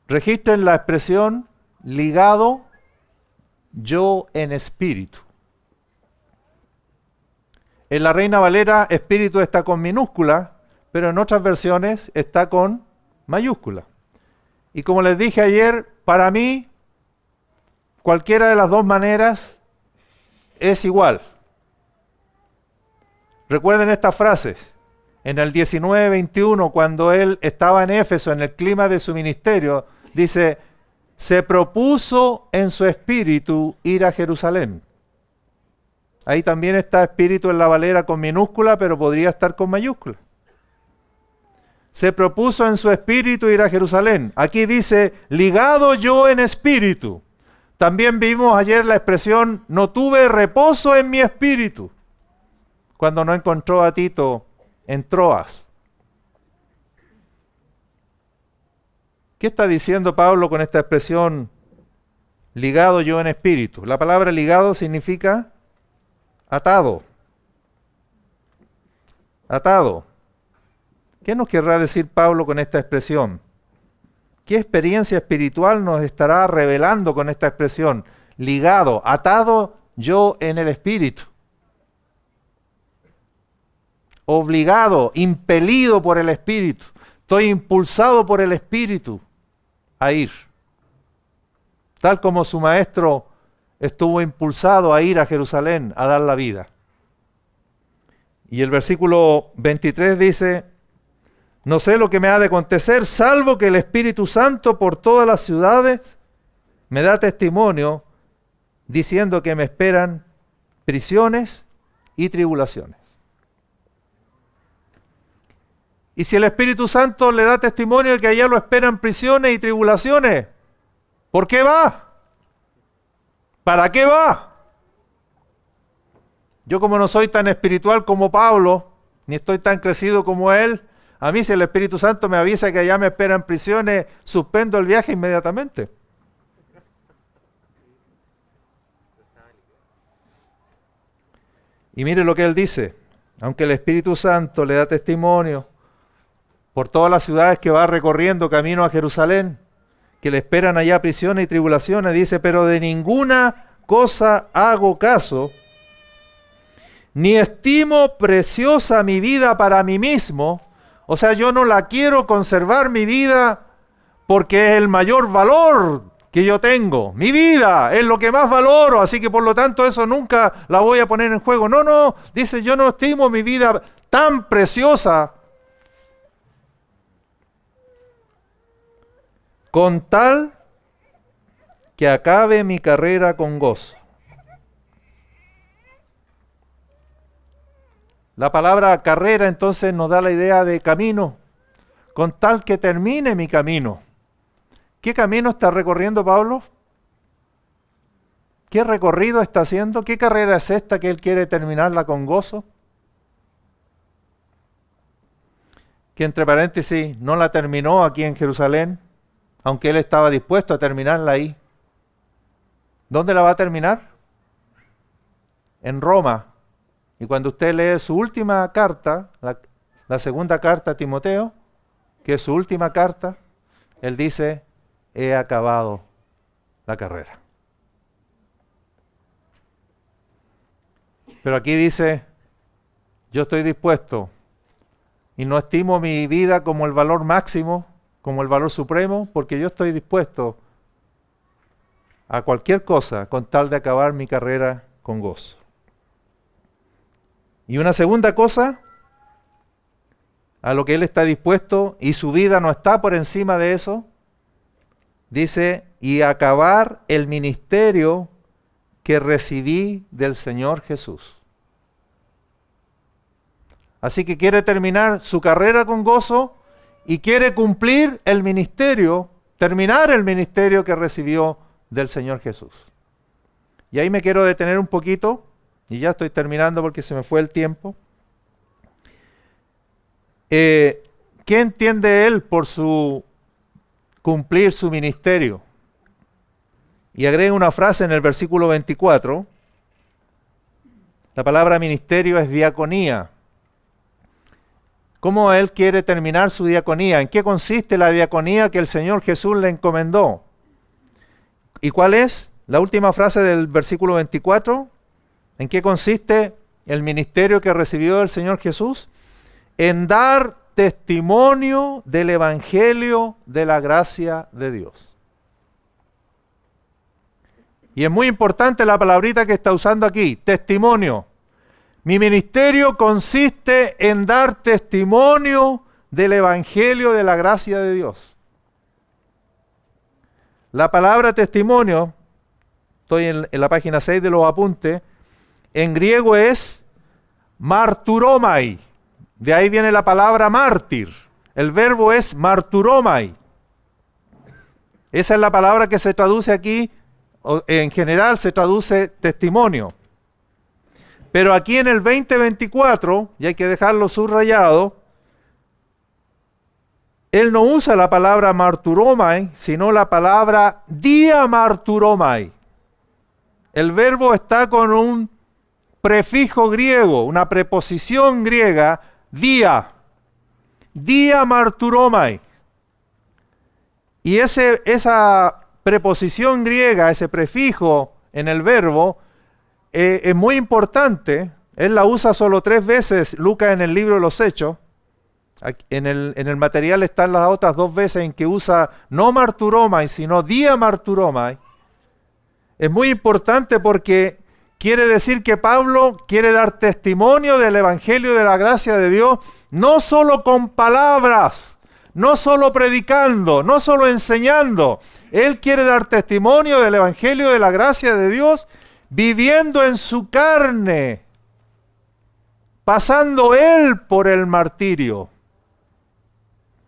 Registren la expresión ligado yo en espíritu. En la Reina Valera, espíritu está con minúscula, pero en otras versiones está con mayúscula. Y como les dije ayer, para mí, cualquiera de las dos maneras es igual. Recuerden estas frases. En el 19:21, cuando él estaba en Éfeso, en el clima de su ministerio, dice, se propuso en su espíritu ir a Jerusalén. Ahí también está espíritu en la Valera con minúscula, pero podría estar con mayúscula. Se propuso en su espíritu ir a Jerusalén. Aquí dice, ligado yo en espíritu. También vimos ayer la expresión, no tuve reposo en mi espíritu, cuando no encontró a Tito en Troas. ¿Qué está diciendo Pablo con esta expresión, ligado yo en espíritu? La palabra ligado significa atado. Atado. ¿Qué nos querrá decir Pablo con esta expresión? ¿Qué experiencia espiritual nos estará revelando con esta expresión? Ligado, atado yo en el espíritu. Obligado, impelido por el espíritu. Estoy impulsado por el espíritu a ir. Tal como su maestro estuvo impulsado a ir a Jerusalén a dar la vida. Y el versículo 23 dice, no sé lo que me ha de acontecer, salvo que el Espíritu Santo por todas las ciudades me da testimonio, diciendo que me esperan prisiones y tribulaciones. Y si el Espíritu Santo le da testimonio de que allá lo esperan prisiones y tribulaciones, ¿por qué va? ¿Para qué va? Yo, como no soy tan espiritual como Pablo, ni estoy tan crecido como él, a mí si el Espíritu Santo me avisa que allá me esperan prisiones, suspendo el viaje inmediatamente. Y mire lo que él dice: aunque el Espíritu Santo le da testimonio por todas las ciudades que va recorriendo camino a Jerusalén, que le esperan allá prisiones y tribulaciones, dice, pero de ninguna cosa hago caso, ni estimo preciosa mi vida para mí mismo. O sea, yo no la quiero conservar mi vida porque es el mayor valor que yo tengo. Mi vida es lo que más valoro, así que por lo tanto eso nunca la voy a poner en juego. No, no, dice, yo no estimo mi vida tan preciosa con tal que acabe mi carrera con gozo. La palabra carrera entonces nos da la idea de camino, con tal que termine mi camino. ¿Qué camino está recorriendo Pablo? ¿Qué recorrido está haciendo? ¿Qué carrera es esta que él quiere terminarla con gozo? Que entre paréntesis no la terminó aquí en Jerusalén, aunque él estaba dispuesto a terminarla ahí. ¿Dónde la va a terminar? En Roma. Y cuando usted lee su última carta, la segunda carta a Timoteo, que es su última carta, él dice, he acabado la carrera. Pero aquí dice, yo estoy dispuesto y no estimo mi vida como el valor máximo, como el valor supremo, porque yo estoy dispuesto a cualquier cosa con tal de acabar mi carrera con gozo. Y una segunda cosa, a lo que él está dispuesto, y su vida no está por encima de eso, dice, y acabar el ministerio que recibí del Señor Jesús. Así que quiere terminar su carrera con gozo y quiere cumplir el ministerio, terminar el ministerio que recibió del Señor Jesús. Y ahí me quiero detener un poquito, y ya estoy terminando porque se me fue el tiempo. ¿Qué entiende él por su cumplir su ministerio? Y agrega una frase en el versículo 24. La palabra ministerio es diaconía. ¿Cómo él quiere terminar su diaconía? ¿En qué consiste la diaconía que el Señor Jesús le encomendó? ¿Y cuál es la última frase del versículo 24? ¿En qué consiste el ministerio que recibió el Señor Jesús? En dar testimonio del Evangelio de la gracia de Dios. Y es muy importante la palabrita que está usando aquí, testimonio. Mi ministerio consiste en dar testimonio del Evangelio de la gracia de Dios. La palabra testimonio, estoy en la página 6 de los apuntes, en griego es marturomai. De ahí viene la palabra mártir. El verbo es marturomai. Esa es la palabra que se traduce aquí, en general se traduce testimonio. Pero aquí en el 2024, y hay que dejarlo subrayado, él no usa la palabra marturomai, sino la palabra diamarturomai. El verbo está con un prefijo griego, una preposición griega, diamarturomai. Y esa preposición griega, ese prefijo en el verbo, es muy importante. Él la usa solo 3 veces, Lucas, en el libro de los Hechos. En el material están las otras 2 veces en que usa no marturomai, sino diamarturomai. Es muy importante porque quiere decir que Pablo quiere dar testimonio del Evangelio de la gracia de Dios, no solo con palabras, no solo predicando, no solo enseñando. Él quiere dar testimonio del Evangelio de la gracia de Dios viviendo en su carne, pasando él por el martirio.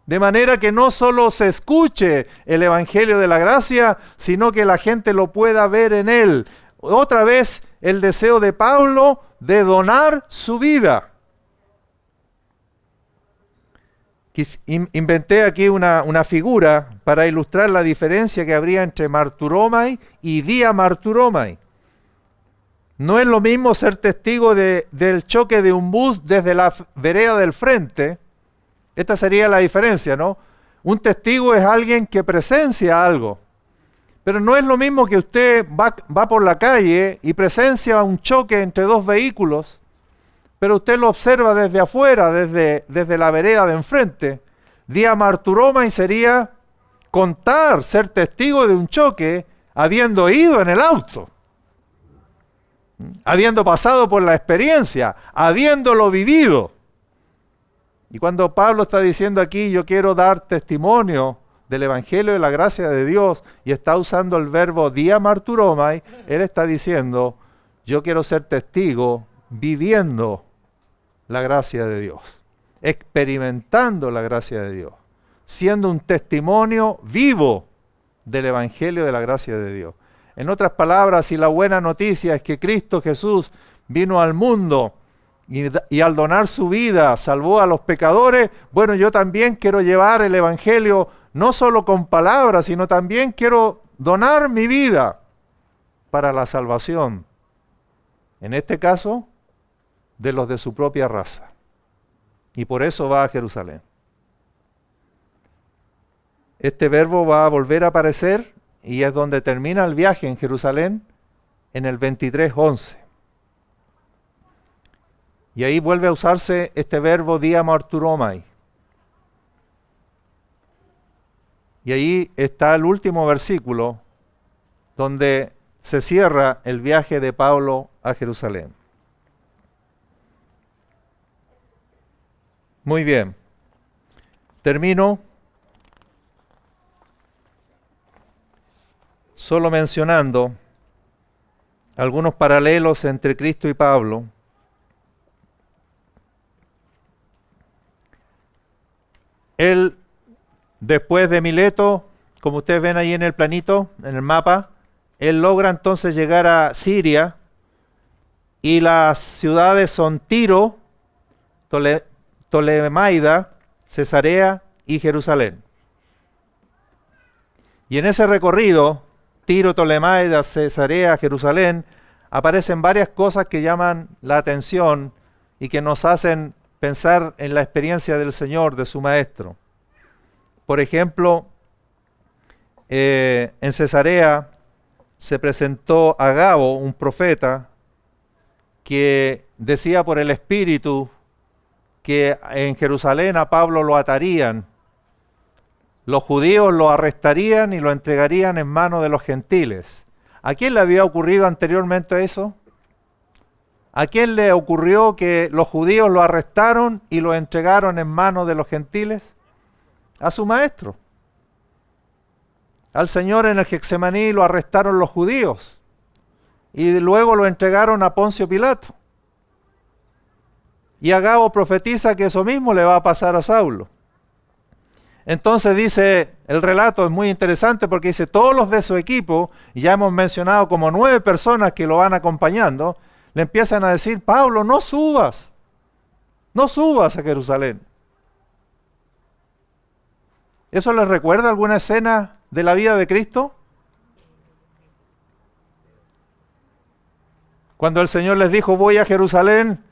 De manera que no solo se escuche el Evangelio de la gracia, sino que la gente lo pueda ver en él. Otra vez el deseo de Pablo de donar su vida. Inventé aquí una figura para ilustrar la diferencia que habría entre marturomai y diamarturomai. No es lo mismo ser testigo del choque de un bus desde la vereda del frente. Esta sería la diferencia, ¿no? Un testigo es alguien que presencia algo. Pero no es lo mismo que usted va por la calle y presencia un choque entre dos vehículos, pero usted lo observa desde afuera, desde la vereda de enfrente. Diamarturomai sería contar, ser testigo de un choque, habiendo ido en el auto, habiendo pasado por la experiencia, habiéndolo vivido. Y cuando Pablo está diciendo aquí, yo quiero dar testimonio del Evangelio de la gracia de Dios, y está usando el verbo diamarturomai, él está diciendo, yo quiero ser testigo viviendo la gracia de Dios, experimentando la gracia de Dios, siendo un testimonio vivo del Evangelio de la gracia de Dios. En otras palabras, si la buena noticia es que Cristo Jesús vino al mundo y al donar su vida salvó a los pecadores, bueno, yo también quiero llevar el Evangelio no solo con palabras, sino también quiero donar mi vida para la salvación. En este caso, de los de su propia raza. Y por eso va a Jerusalén. Este verbo va a volver a aparecer y es donde termina el viaje en Jerusalén en el 23:11. Y ahí vuelve a usarse este verbo diamarturomai. Y ahí está el último versículo donde se cierra el viaje de Pablo a Jerusalén. Muy bien. Termino solo mencionando algunos paralelos entre Cristo y Pablo. Él, después de Mileto, como ustedes ven ahí en el planito, en el mapa, él logra entonces llegar a Siria, y las ciudades son Tiro, Tolemaida, Cesarea y Jerusalén. Y en ese recorrido, Tiro, Tolemaida, Cesarea, Jerusalén, aparecen varias cosas que llaman la atención y que nos hacen pensar en la experiencia del Señor, de su Maestro. Por ejemplo, en Cesarea se presentó Agabo, un profeta, que decía por el Espíritu que en Jerusalén a Pablo lo atarían, los judíos lo arrestarían y lo entregarían en manos de los gentiles. ¿A quién le había ocurrido anteriormente eso? ¿A quién le ocurrió que los judíos lo arrestaron y lo entregaron en manos de los gentiles? A su Maestro. Al Señor en el Getsemaní lo arrestaron los judíos y luego lo entregaron a Poncio Pilato. Y Agabo profetiza que eso mismo le va a pasar a Saulo. Entonces dice, el relato es muy interesante porque dice, todos los de su equipo, y ya hemos mencionado como 9 personas que lo van acompañando, le empiezan a decir, Pablo, no subas a Jerusalén. ¿Eso les recuerda alguna escena de la vida de Cristo? Cuando el Señor les dijo, voy a Jerusalén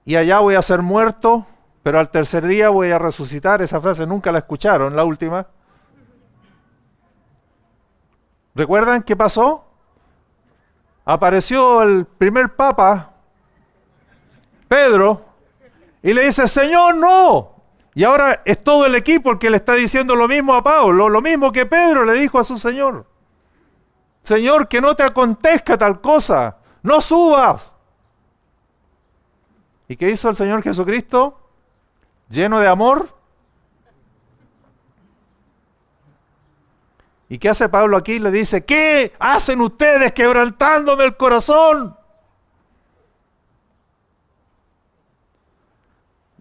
y allá voy a ser muerto, pero al tercer día voy a resucitar. Esa frase nunca la escucharon, la última. ¿Recuerdan qué pasó? Apareció el primer papa, Pedro, y le dice, Señor, no. Y ahora es todo el equipo el que le está diciendo lo mismo a Pablo, lo mismo que Pedro le dijo a su Señor. Señor, que no te acontezca tal cosa, no subas. ¿Y qué hizo el Señor Jesucristo? Lleno de amor. ¿Y qué hace Pablo aquí? Le dice, ¿qué hacen ustedes quebrantándome el corazón?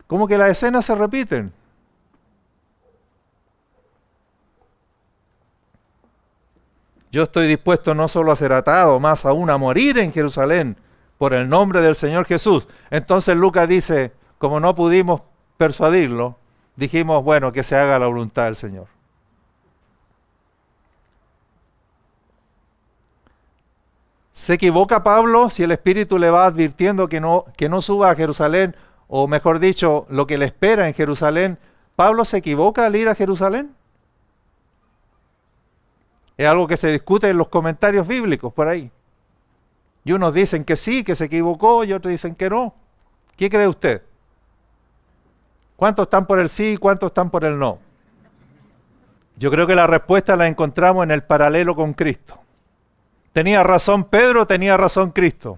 Como que las escenas se repiten. Yo estoy dispuesto no solo a ser atado, más aún a morir en Jerusalén por el nombre del Señor Jesús. Entonces Lucas dice, como no pudimos persuadirlo, dijimos, bueno, que se haga la voluntad del Señor. ¿Se equivoca Pablo si el Espíritu le va advirtiendo que no suba a Jerusalén? O mejor dicho, lo que le espera en Jerusalén. ¿Pablo se equivoca al ir a Jerusalén? Es algo que se discute en los comentarios bíblicos por ahí. Y unos dicen que sí, que se equivocó, y otros dicen que no. ¿Qué cree usted? ¿Cuántos están por el sí y cuántos están por el no? Yo creo que la respuesta la encontramos en el paralelo con Cristo. ¿Tenía razón Pedro? ¿Tenía razón Cristo?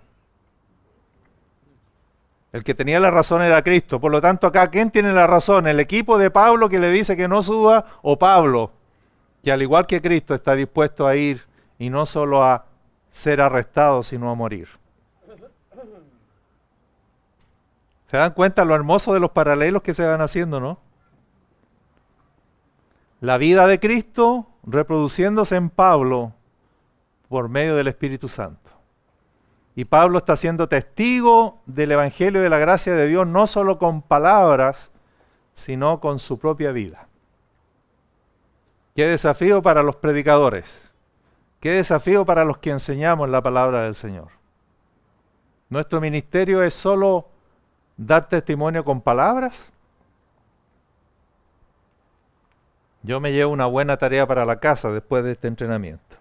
El que tenía la razón era Cristo. Por lo tanto, acá, ¿quién tiene la razón? ¿El equipo de Pablo que le dice que no suba o Pablo? Que al igual que Cristo está dispuesto a ir y no solo a ser arrestado, sino a morir. ¿Se dan cuenta lo hermoso de los paralelos que se van haciendo, no? La vida de Cristo reproduciéndose en Pablo por medio del Espíritu Santo. Y Pablo está siendo testigo del Evangelio de la gracia de Dios, no solo con palabras, sino con su propia vida. Qué desafío para los predicadores. Qué desafío para los que enseñamos la palabra del Señor. Nuestro ministerio es solo dar testimonio con palabras. Yo me llevo una buena tarea para la casa después de este entrenamiento.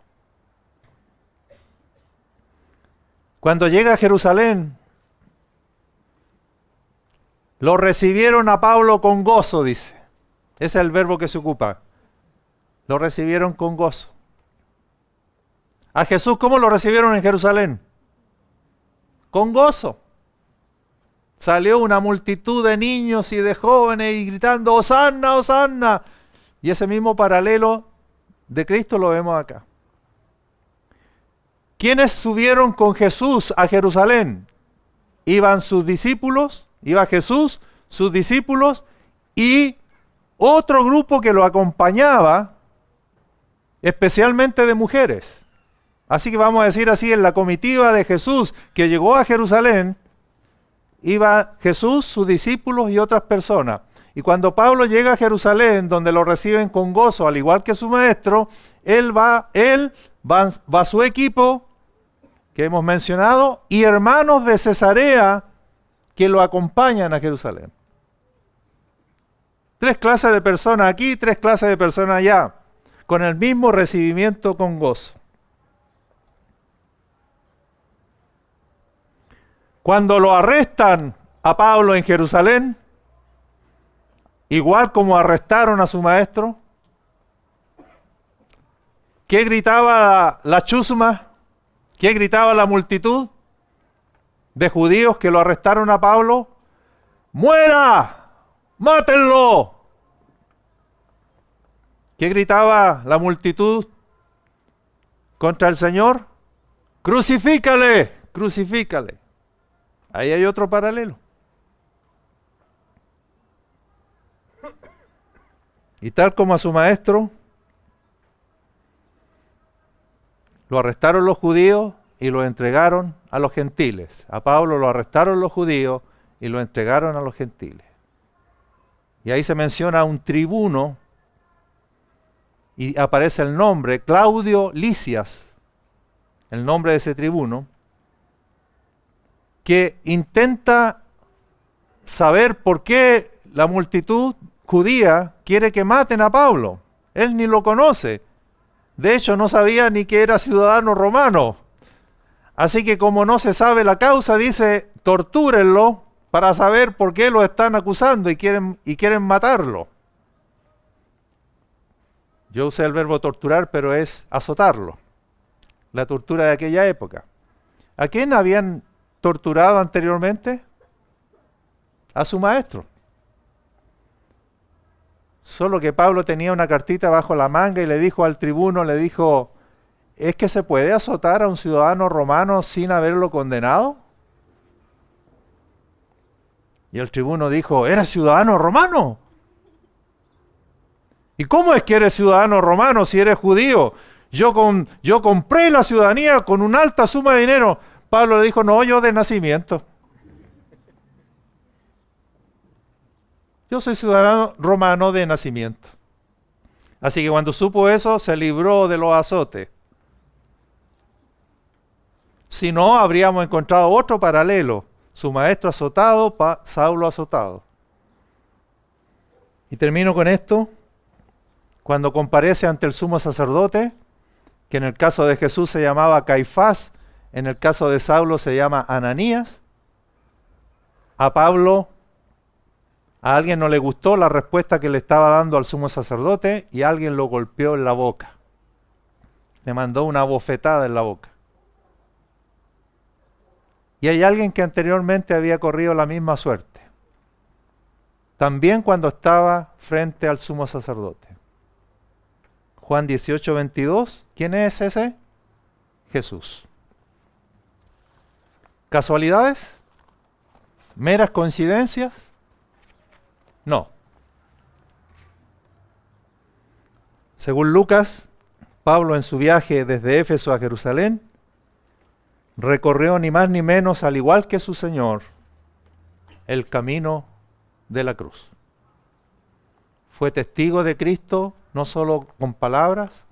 Cuando llega a Jerusalén, lo recibieron a Pablo con gozo, dice. Ese es el verbo que se ocupa. Lo recibieron con gozo. A Jesús, ¿cómo lo recibieron en Jerusalén? Con gozo. Salió una multitud de niños y de jóvenes y gritando, ¡Hosanna, Hosanna! Y ese mismo paralelo de Cristo lo vemos acá. ¿Quiénes subieron con Jesús a Jerusalén? Iban sus discípulos, iba Jesús, sus discípulos y otro grupo que lo acompañaba, especialmente de mujeres. Así que vamos a decir así, en la comitiva de Jesús que llegó a Jerusalén, iba Jesús, sus discípulos y otras personas. Y cuando Pablo llega a Jerusalén, donde lo reciben con gozo, al igual que su maestro, él va a su equipo, que hemos mencionado, y hermanos de Cesarea que lo acompañan a Jerusalén. 3 clases de personas aquí, 3 clases de personas allá, con el mismo recibimiento con gozo. Cuando lo arrestan a Pablo en Jerusalén, igual como arrestaron a su maestro, ¿qué gritaba la chusma? ¿Qué gritaba la multitud de judíos que lo arrestaron a Pablo? ¡Muera! ¡Mátenlo! ¿Qué gritaba la multitud contra el Señor? ¡Crucifícale! ¡Crucifícale! Ahí hay otro paralelo. Y tal como a su maestro, lo arrestaron los judíos y lo entregaron a los gentiles. A Pablo lo arrestaron los judíos y lo entregaron a los gentiles. Y ahí se menciona un tribuno y aparece el nombre, Claudio Lisias, el nombre de ese tribuno, que intenta saber por qué la multitud judía quiere que maten a Pablo. Él ni lo conoce. De hecho, no sabía ni que era ciudadano romano. Así que como no se sabe la causa, dice, tortúrenlo para saber por qué lo están acusando y quieren matarlo. Yo usé el verbo torturar, pero es azotarlo. La tortura de aquella época. ¿A quién habían torturado anteriormente? A su maestro. Solo que Pablo tenía una cartita bajo la manga y le dijo al tribuno, ¿es que se puede azotar a un ciudadano romano sin haberlo condenado? Y el tribuno dijo, ¿eres ciudadano romano? ¿Y cómo es que eres ciudadano romano si eres judío? yo compré la ciudadanía con una alta suma de dinero. Pablo le dijo, no, yo de nacimiento. Yo soy ciudadano romano de nacimiento. Así que cuando supo eso, se libró de los azotes. Si no, habríamos encontrado otro paralelo. Su maestro azotado, Saulo azotado. Y termino con esto. Cuando comparece ante el sumo sacerdote, que en el caso de Jesús se llamaba Caifás, en el caso de Saulo se llama Ananías, a Pablo, a alguien no le gustó la respuesta que le estaba dando al sumo sacerdote y alguien lo golpeó en la boca. Le mandó una bofetada en la boca. Y hay alguien que anteriormente había corrido la misma suerte. También cuando estaba frente al sumo sacerdote. Juan 18:22, ¿quién es ese? Jesús. ¿Casualidades? ¿Meras coincidencias? No. Según Lucas, Pablo en su viaje desde Éfeso a Jerusalén, recorrió ni más ni menos, al igual que su Señor, el camino de la cruz. Fue testigo de Cristo no solo con palabras,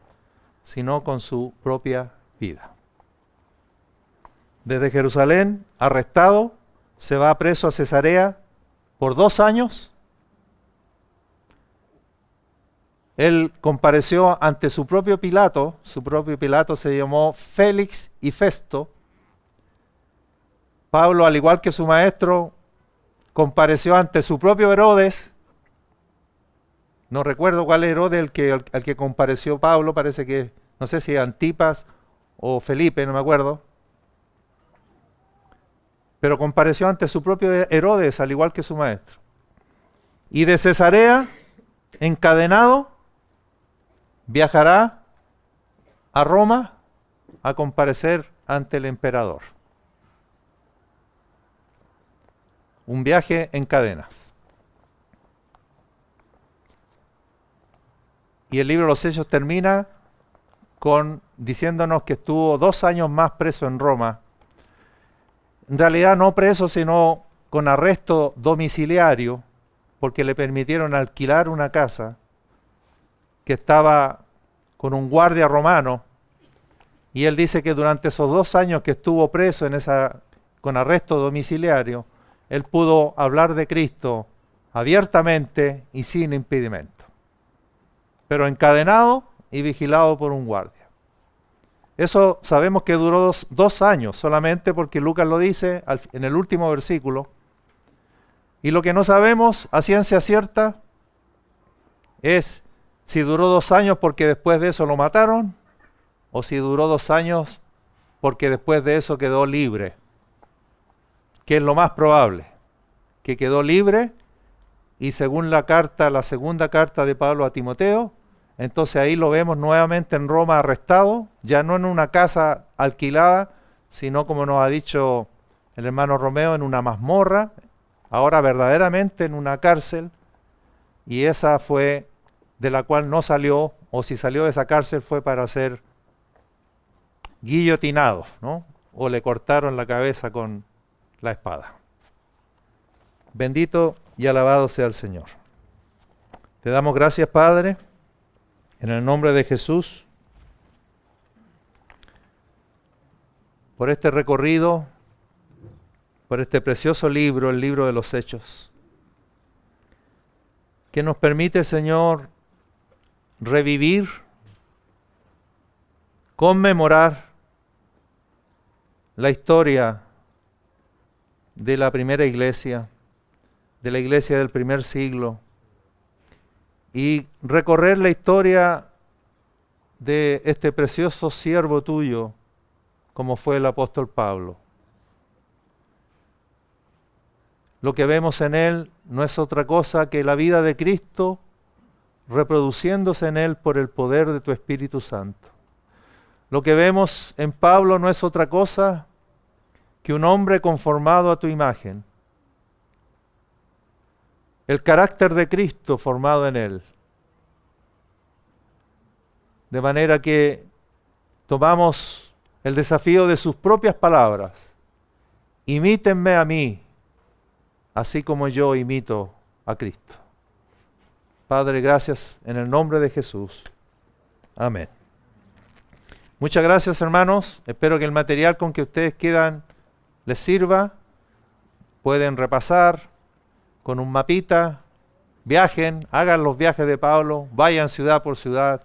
sino con su propia vida. Desde Jerusalén, arrestado, se va preso a Cesarea por 2 años. Él compareció ante su propio Pilato se llamó Félix y Festo. Pablo, al igual que su maestro, compareció ante su propio Herodes. No recuerdo cuál Herodes al que compareció Pablo, parece que, no sé si Antipas o Felipe, no me acuerdo. Pero compareció ante su propio Herodes, al igual que su maestro. Y de Cesarea, encadenado, viajará a Roma a comparecer ante el emperador. Un viaje en cadenas. Y el libro de los Hechos termina diciéndonos que estuvo 2 años más preso en Roma. En realidad no preso, sino con arresto domiciliario, porque le permitieron alquilar una casa que estaba con un guardia romano. Y él dice que durante esos 2 años que estuvo preso con arresto domiciliario, él pudo hablar de Cristo abiertamente y sin impedimento. Pero encadenado y vigilado por un guardia. Eso sabemos que duró 2 años solamente porque Lucas lo dice en el último versículo. Y lo que no sabemos a ciencia cierta es si duró 2 años porque después de eso lo mataron o si duró 2 años porque después de eso quedó libre. Que es lo más probable, que quedó libre. Y según la segunda carta de Pablo a Timoteo, entonces ahí lo vemos nuevamente en Roma arrestado, ya no en una casa alquilada, sino como nos ha dicho el hermano Romeo, en una mazmorra, ahora verdaderamente en una cárcel, y esa fue de la cual no salió, o si salió de esa cárcel fue para ser guillotinado, ¿no? O le cortaron la cabeza con la espada. Bendito y alabado sea el Señor. Te damos gracias, Padre, en el nombre de Jesús, por este recorrido, por este precioso libro, el libro de los Hechos, que nos permite, Señor, revivir, conmemorar la historia de la primera iglesia, de la iglesia del primer siglo, y recorrer la historia de este precioso siervo tuyo, como fue el apóstol Pablo. Lo que vemos en él no es otra cosa que la vida de Cristo reproduciéndose en él por el poder de tu Espíritu Santo. Lo que vemos en Pablo no es otra cosa que un hombre conformado a tu imagen. El carácter de Cristo formado en él. De manera que tomamos el desafío de sus propias palabras. Imítenme a mí, así como yo imito a Cristo. Padre, gracias en el nombre de Jesús. Amén. Muchas gracias, hermanos. Espero que el material con que ustedes quedan les sirva. Pueden repasar con un mapita, viajen, hagan los viajes de Pablo, vayan ciudad por ciudad,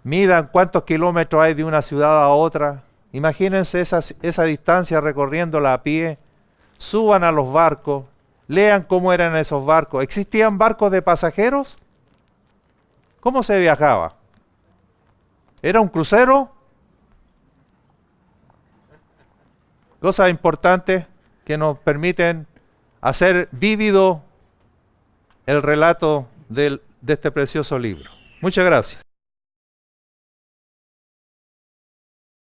midan cuántos kilómetros hay de una ciudad a otra. Imagínense esa distancia recorriéndola a pie. Suban a los barcos, lean cómo eran esos barcos. ¿Existían barcos de pasajeros? ¿Cómo se viajaba? ¿Era un crucero? Cosas importantes que nos permiten hacer vívido el relato de este precioso libro. Muchas gracias.